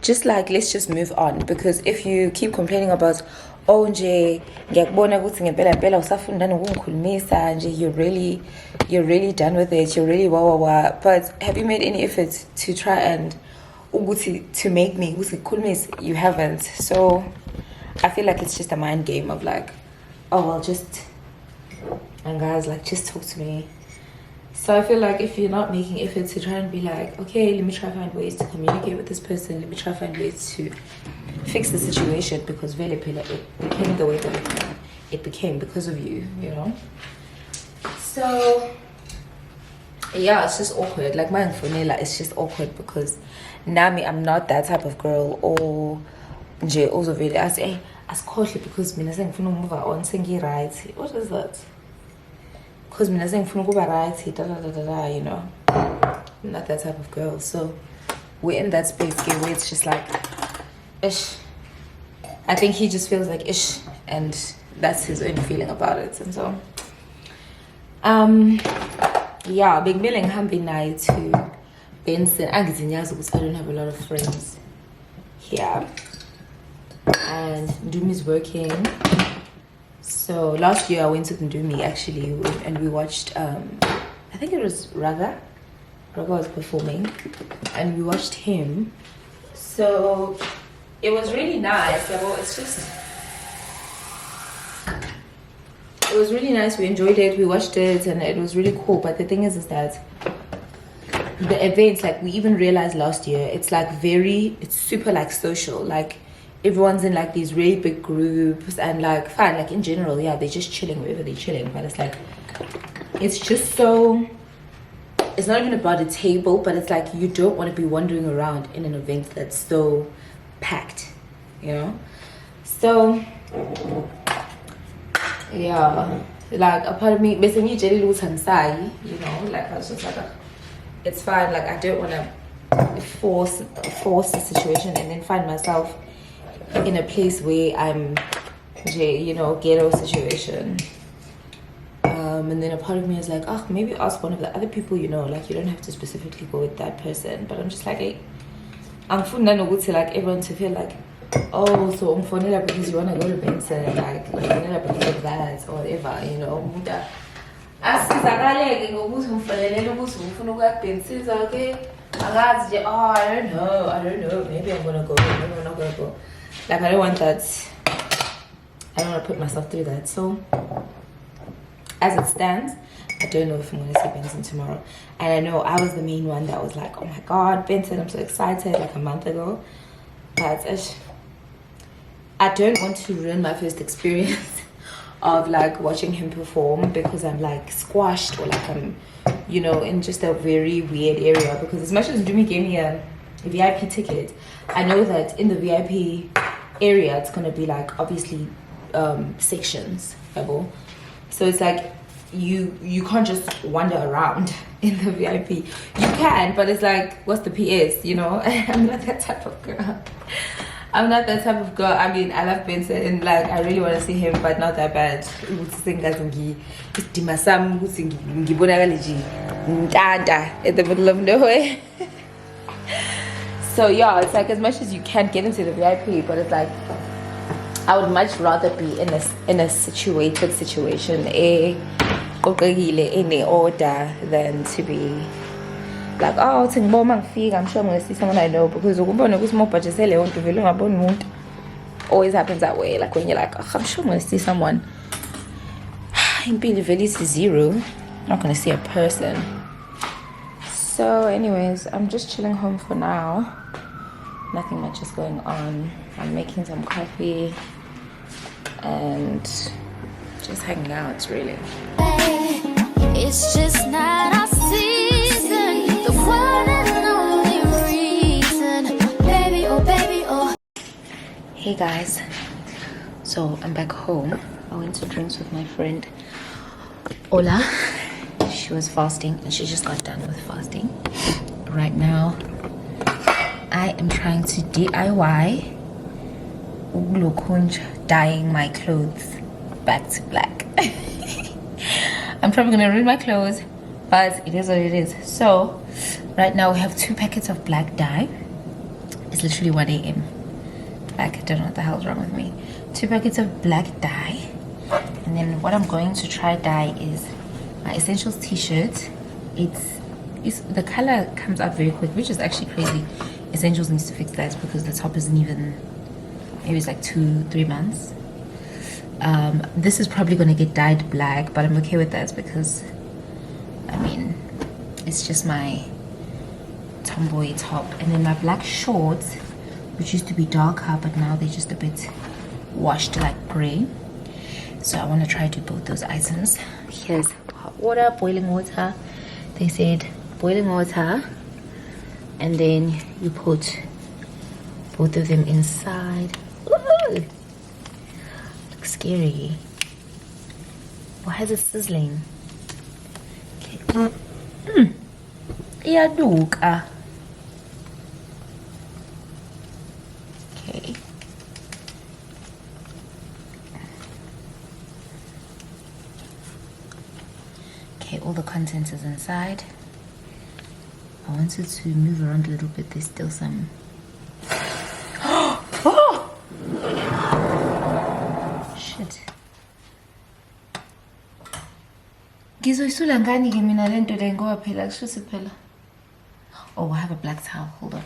just like let's just move on, because if you keep complaining about oh nje ngiyakubona ukuthi ngempela usafunda nokungikhulumisa nje, you're really done with it, you're really wah, but have you made any effort to try and to make me ukuthi you haven't. So I feel like it's just a mind game of like, oh well, and guys, like, just talk to me. So I feel like if you're not making efforts to try and be like, okay, let me try find ways to communicate with this person, let me try find ways to fix the situation, because really it became the way that it became because of you, So yeah, it's just awkward. Like my Funela, it's just awkward because Nami, I'm not that type of girl. Or nje also really I say, hey, as cautious because mina sengifuna move on, sengi right. What is that? Because mina sengifuna kuba right, I'm not that type of girl. So we're in that space where it's just like ish. I think he just feels like ish, and that's his own feeling about it. And so yeah, big milling hambi night to Benson. I don't have a lot of friends here, and Ndumi's working. So last year I went to Ndumi actually, and we watched I think it was Raga was performing, and we watched him. So it was really nice. It was really nice. We enjoyed it. We watched it, and it was really cool. But the thing is that the events, like we even realized last year, it's super like social. Like everyone's in like these really big groups, and like fine, like in general, yeah, they're just chilling wherever they're chilling. But it's like, it's just so. It's not even about a table, but it's like you don't want to be wandering around in an event that's so packed, So yeah, like a part of me basically jelly lose like I was just like, it's fine, like I don't want to force the situation and then find myself in a place where I'm ghetto situation. And then a part of me is like, oh, maybe ask one of the other people, like you don't have to specifically go with that person. But I'm just like, hey, I'm funda nokuthi like everyone to feel like, oh, so umfonela because you want to go to Benson, like umfonela because of that or whatever, umuntu asizakale ngokuthi umfonelele ukuthi ufuna ukuya kuBenson, okay, angazi nje, oh, I don't know, maybe I'm gonna go, maybe I'm not gonna go. Like I don't want that. I don't want to put myself through that. So as it stands, I don't know if I'm going to see Benson tomorrow. And I know I was the main one that was like, oh my God, Benson, I'm so excited, like a month ago. But I don't want to ruin my first experience of like watching him perform because I'm like squashed or like I'm, in just a very weird area. Because as much as Ndumi gave me a VIP ticket, I know that in the VIP area, it's going to be like obviously sections, so it's like you can't just wander around in the VIP. You can, but it's like, what's the PS, I'm not that type of girl. I mean, I love Benson, like I really want to see him, but not that bad. In the middle of nowhere. So yeah, it's like as much as you can get into the VIP, but it's like I would much rather be in a situated situation, in order, than to be like, oh, I'm sure I'm gonna see someone I know, because always happens that way. Like when you're like, oh, I'm sure I'm gonna see someone. In Pilates is 0. I'm not gonna see a person. So anyways, I'm just chilling home for now. Nothing much is going on. I'm making some coffee and just hanging out really. It's just not our season. The one and only reason. Baby, oh baby, oh. Hey guys, so I'm back home. I went to drinks with my friend Ola. She was fasting and she just got done with fasting. Right now I am trying to DIY dyeing my clothes back to black. I'm probably gonna ruin my clothes, but it is what it is. So right now we have 2 packets of black dye. It's literally 1 a.m. Like, I don't know what the hell's wrong with me. 2 packets of black dye, and then what I'm going to try dye is my essentials t-shirt. It's the color comes up very quick, which is actually crazy. Essentials needs to fix that because the top isn't even, maybe it's like 2-3 months. This is probably going to get dyed black, but I'm okay with that because I mean it's just my tomboy top. And then my black shorts, which used to be darker but now they're just a bit washed like gray. So I want to try to do both those items. Here's hot water, boiling water. They said boiling water, and then you put both of them inside. Ooh, looks scary. Why is it sizzling? Okay. Iyaduka. Okay. Okay, all the content is inside. I wanted to move around a little bit. There's still some. Oh! Shit. Ngizoyisula ngani ke mina lento le ngoba phela kusho phela. Oh, I have a black towel. Hold on.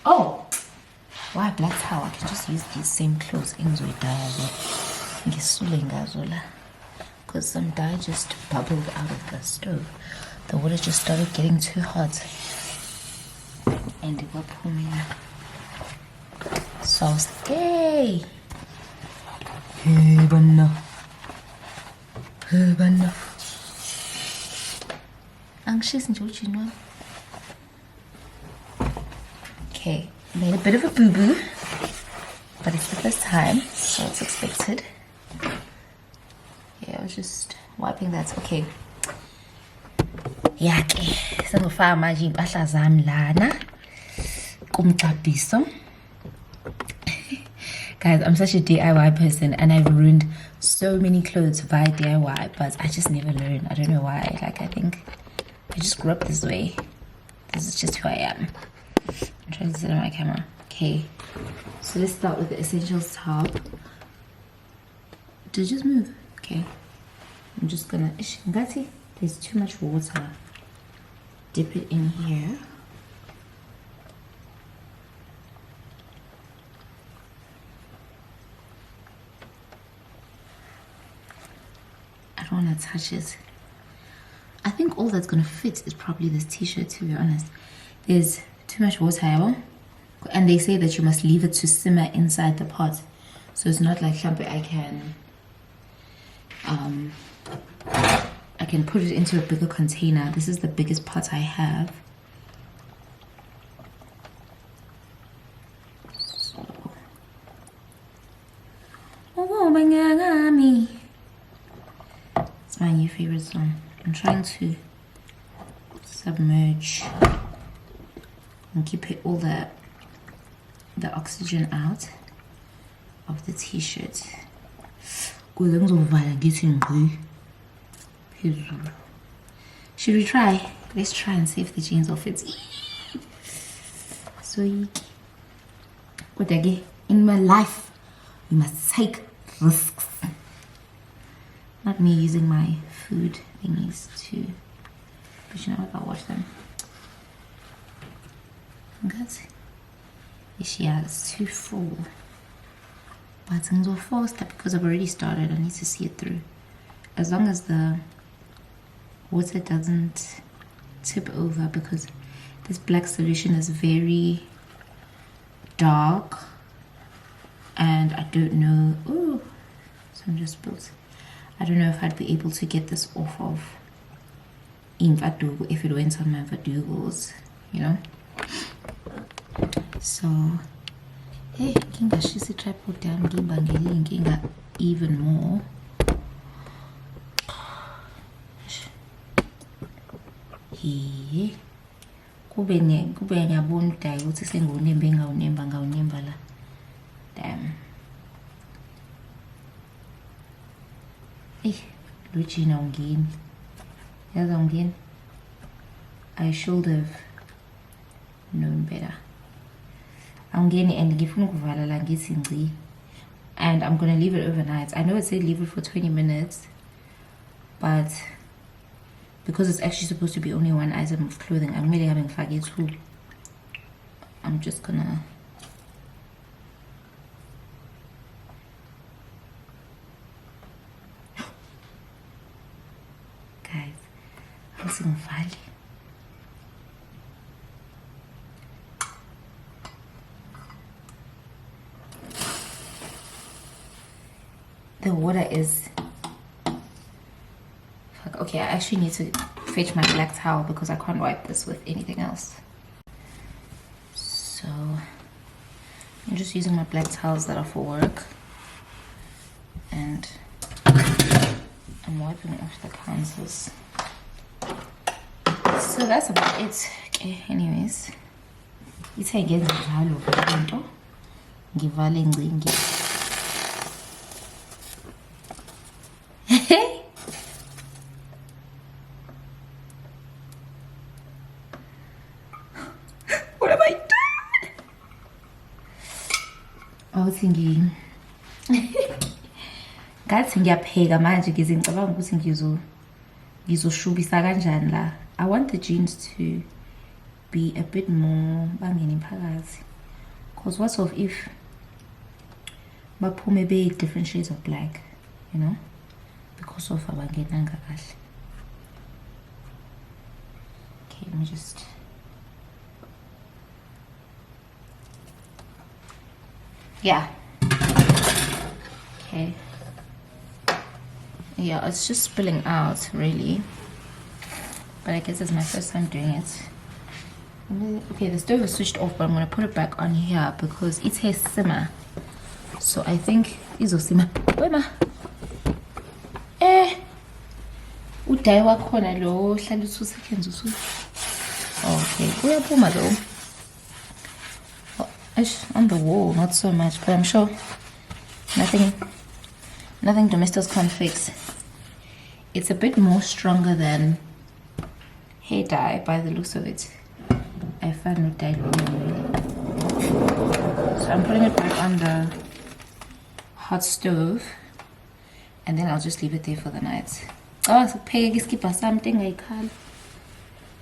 Oh! Why a black towel? I can just use these same clothes in ngisule ngazo la. Because some dye just bubbled out of the stove. The water just started getting too hot. And it was pulling sauce. Hey! Hey, banana. Hey, banana. Anxious and George, you know. Okay, made a bit of a boo-boo. But it's the first time, so it's expected. Yeah, I was just wiping that. Okay. Yake, sengifaka manje impahla zami lana kumcabiso. Guys, I'm such a DIY person and I've ruined so many clothes via DIY, but I just never learn. I don't know why. Like, I think I just grew up this way. This is just who I am. I'm trying to sit on my camera. Okay, so let's start with the essentials top. Did it just move? Okay, I'm just gonna, there's too much water. Dip it in here. I don't want to touch it. I think all that's gonna fit is probably this t-shirt, to be honest. There's too much water, and they say that you must leave it to simmer inside the pot, so it's not like I can put it into a bigger container. This is the biggest pot I have. So. Oh my God, it's my new favorite song. I'm trying to submerge and keep it all the oxygen out of the t-shirt. Should we try? Let's try and see if the jeans will fit. So in my life you must take risks. Not me using my food thingies to, but you know what, I'll wash them. Okay. Yeah, it's too full. but I'm forced because I've already started. I need to see it through. As long as the water doesn't tip over, because this black solution is very dark and I don't know. Oh, some just spilled. I don't know if I'd be able to get this off of if it went on my Vadugals, you know. So hey, kinga she's a tripod down kinga even more. He kube ngiyabona udayi ukuthi sengunembe ngawunemba la. Damn. Regina ungini. Yaza ungini. I should have known better. Angeni and ngifuna ukuvala la ngithi ngci. And I'm gonna leave it overnight. I know it said leave it for 20 minutes, but because it's actually supposed to be only one item of clothing, I'm really having faggy too. I'm just gonna guys, I'm seeing faggy. The water is okay. I actually need to fetch my black towel because I can't wipe this with anything else. So I'm just using my black towels that are for work, and I'm wiping off the counters. So that's about it. Okay, anyways, it's again what am I doing? I was thinking ngathi ngiyapheka manje ngize ngicabanga ukuthi ngizoshubisa kanjani la. I want the jeans to be a bit more bangeni phakathi, because what of if baphume be different shades of black, you know, because of abangenanga kahle. Okay, let me just yeah. Okay. Yeah, it's just spilling out really, but I guess it's my first time doing it. Okay, the stove is switched off, but I'm gonna put it back on here because it has simmer. So I think it's a simmer. Wait ma. Udayi wakhona lo hlala 2 seconds usu. Okay, uyaphuma though. On the wall, not so much, but I'm sure nothing domestos can't fix. It's a bit more stronger than hair dye by the looks of it. I found no dye really. So I'm putting it back on the hot stove, and then I'll just leave it there for the night. Oh, so pay skipper something I can't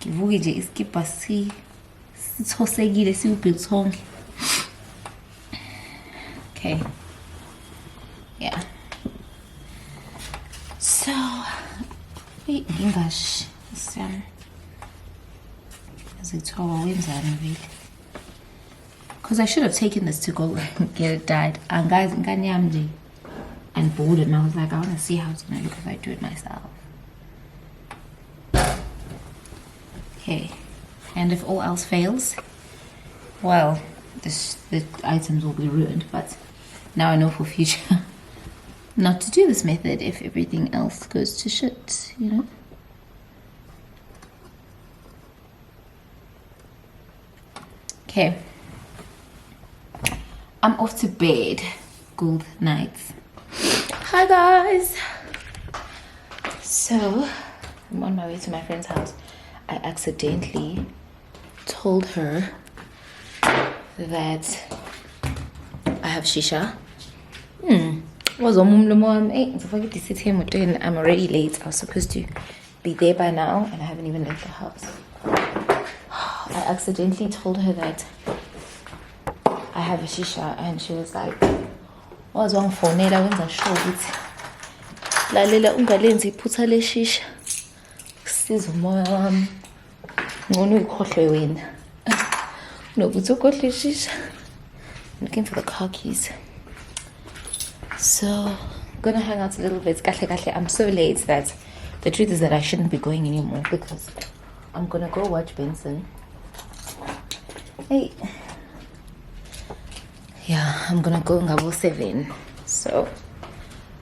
give away skipper see so segile si. Okay, yeah. So, wait, gosh, because I should have taken this to go and get it dyed. And guys, and bought it, and I was like, I want to see how it's gonna look if I do it myself. Okay, and if all else fails, well, the items will be ruined, but now I know for future not to do this method if everything else goes to shit, you know. Okay, I'm off to bed. Good night. Hi guys. So I'm on my way to my friend's house. I accidentally told her that I have shisha. I'm already late. I was supposed to be there by now and I haven't even left the house. I accidentally told her that I have a shisha and she was like, waze wangifonela wenza sure ukuthi lalela ungalenzi iphutha leshisha kusiza umoya wami ngcono uyikhohlwe wena nokuthi ukhohle ishisha. I'm looking for the car keys. So I'm gonna hang out a little bit. I'm so late that the truth is that I shouldn't be going anymore because I'm gonna go watch Benson. Hey, yeah, I'm gonna go ngabo 7. So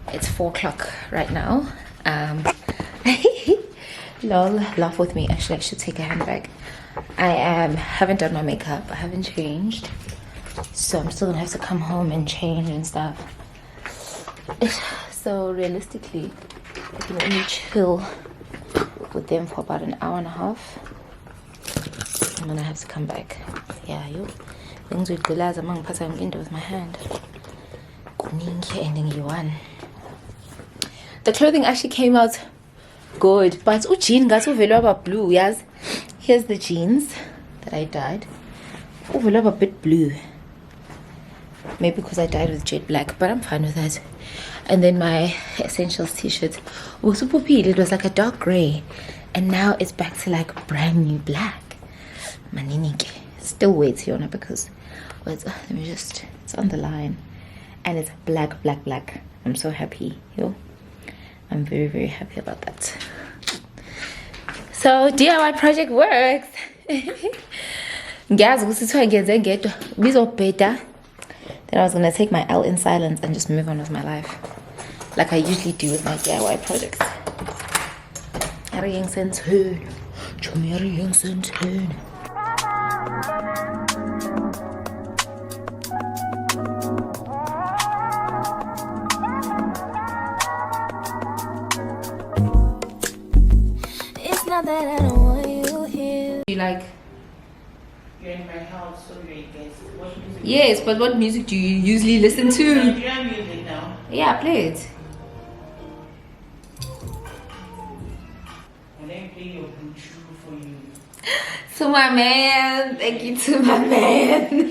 it's 4 o'clock right now. Lol, laugh with me. Actually, I should take a handbag. I haven't done my makeup. I haven't changed, so I'm still gonna have to come home and change and stuff. So realistically, I can only chill with them for about an hour and a half. I'm gonna have to come back. Yeah, yo. Things with Pilates among passing into with my hand. The clothing actually came out good, but jean got blue. Yes, here's the jeans that I dyed. A bit blue. Maybe because I dyed with jet black, but I'm fine with that. And then my essentials t-shirt was super pale. It was like a dark gray, and now it's back to like brand new black. Maninike. Still weights here because let me just, it's on the line, and it's black. I'm so happy, yo. I'm very, very happy about that. So DIY project works. Guys, then I was gonna take my L in silence and just move on with my life, like I usually do with my DIY projects. It's not that I don't want you here. You like? You're in my house, so you're a guest. What music? Yes, but what music do you usually listen to? Nigerian music now. Yeah, play it. And then play your buchu for you. To my man, thank you to my man.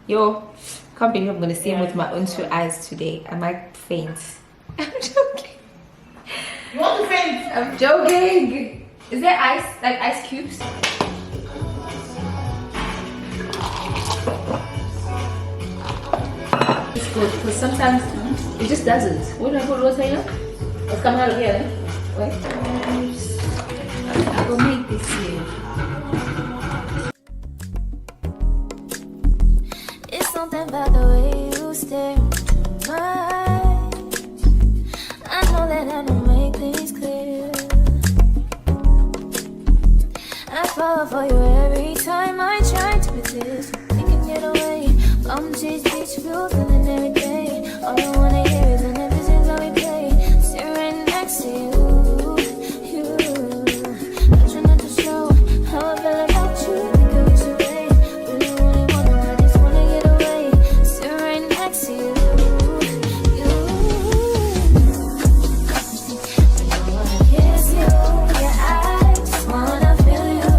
Yo, can't believe I'm gonna see him with my own 2 eyes today. I might faint. I'm joking. You want to faint? I'm joking. Is there ice, like ice cubes? It's good because sometimes it just doesn't. What do I put water here? It's coming out of here, eh? Wait. I will make this here. It's something about the way you stare into my eyes. I know that I don't make things clear. I fall for you every time I try to resist. You can get away. I'm chase beach views and every day. All I wanna hear is an emphasis how we play. Sitting right next to you. I try not to show how I feel about you. Think I wish away. Really wanna, I just wanna get away. Sitting right next to you. I wanna kiss you. Yeah, I just wanna feel you.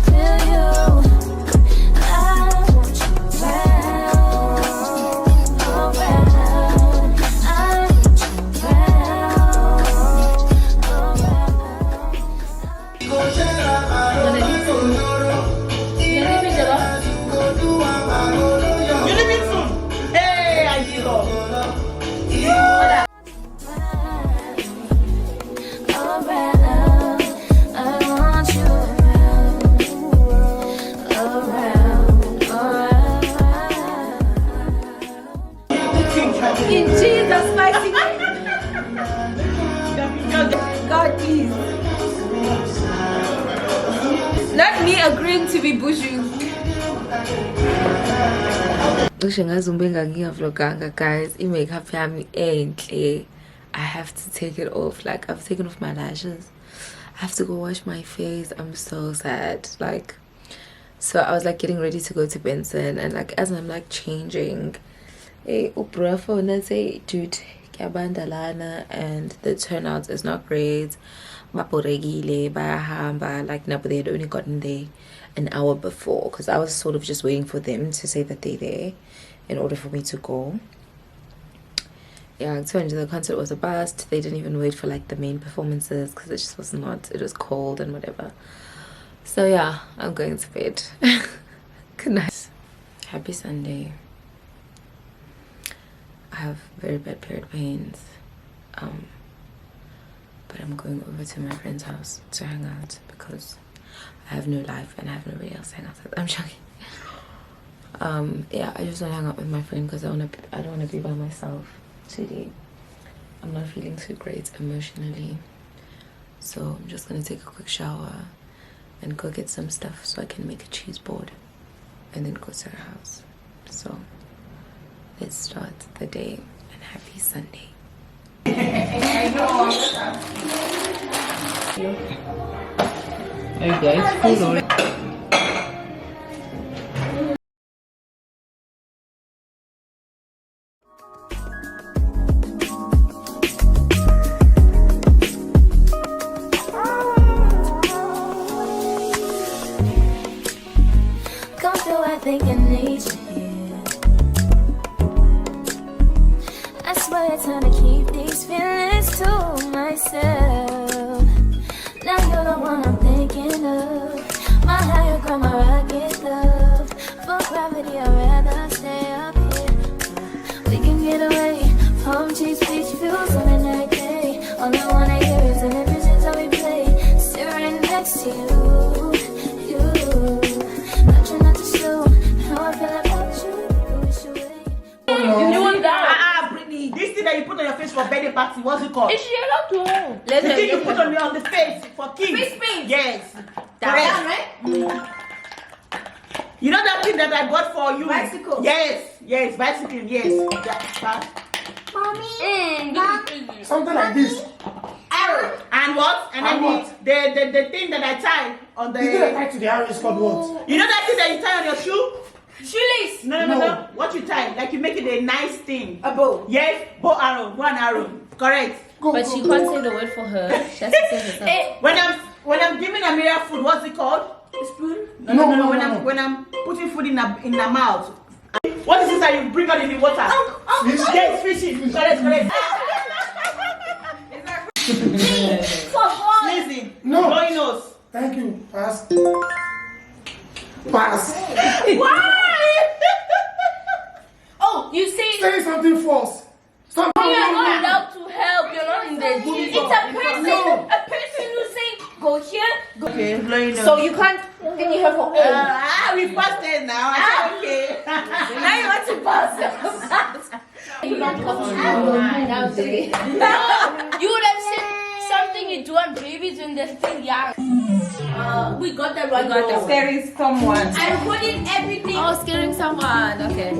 Feel you. I want you around, around. I want you You leave me soon. Hey, I give up. around. I want you around, around. In Jesus' mighty name. God, please. Not me agreeing to be bushu. Guys, i-makeup yami enhle. I have to take it off. Like, I've taken off my lashes. I have to go wash my face. I'm so sad. Like, so I was like getting ready to go to Benson, and like as I'm like changing, Ubra phone and say, dude, Kabandalana, and the turnout is not great. Baporegile, Bayahamba, like no, but they had only gotten there an hour before because I was sort of just waiting for them to say that they're there. in order for me to go. Yeah, I told you the concert was a bust. They didn't even wait for like the main performances because it just was not, it was cold and whatever. So yeah, I'm going to bed. Good night. Happy Sunday. I have very bad period pains, but I'm going over to my friend's house to hang out because I have no life and I have nobody else to hang out with. I'm joking. Yeah, I just want to hang out with my friend because I don't want to be by myself today. I'm not feeling too great emotionally, so I'm just gonna take a quick shower and go get some stuff so I can make a cheese board and then go to her house. So let's start the day, and happy Sunday. Hey guys, hold on. Come through, I think I need you. I swear it's time to keep these feelings to myself. Now you're the one I'm thinking of. My higher ground, my rocket love. For gravity, I'd rather stay up here. We can get away. Palm trees, beach views on a night day. All I wanna hear is the visions that we play. Sit right next to you. Not trying not to show how I feel about you. Wish away. You want that? Brittany, this thing that you put on your face for birthday party, what's it called? Is she allowed to? The thing you put on the face for kids. Face paint. Yes. That Correct. You know that thing that I bought for you? Bicycle. Yes, bicycle, yes. Yeah. Mommy. Something like this. Arrow. And what? And then what? the thing that I tie on the... The thing that tied to the arrow is called what? You know that thing that you tie on your shoe? Shoelace. No. What you tie? Like you make it a nice thing. A bow. Yes, bow arrow, one arrow. Correct. But she can't say the word for her. She has to say herself. When I'm giving Amira food, what's it called? A spoon. No. When I'm putting food in her mouth. What is this that you bring out in the water? Fish? Yes, fishing. Correct. Sneezing. No. Blowing nose. Thank you. Pass. Why? Oh, you see. Say something false. Something You are wrong. not allowed to help. You're not in the gym. It's a person. No. A person who say go here. Go. Okay, blowing nose. So you can't. Can you help for all? We fasted now. I said okay. Now you want to pass. You not come today. You would have said something you do on babies when they're still young. We got that right. Scaring someone. I'm putting everything. Oh, scaring someone. Okay.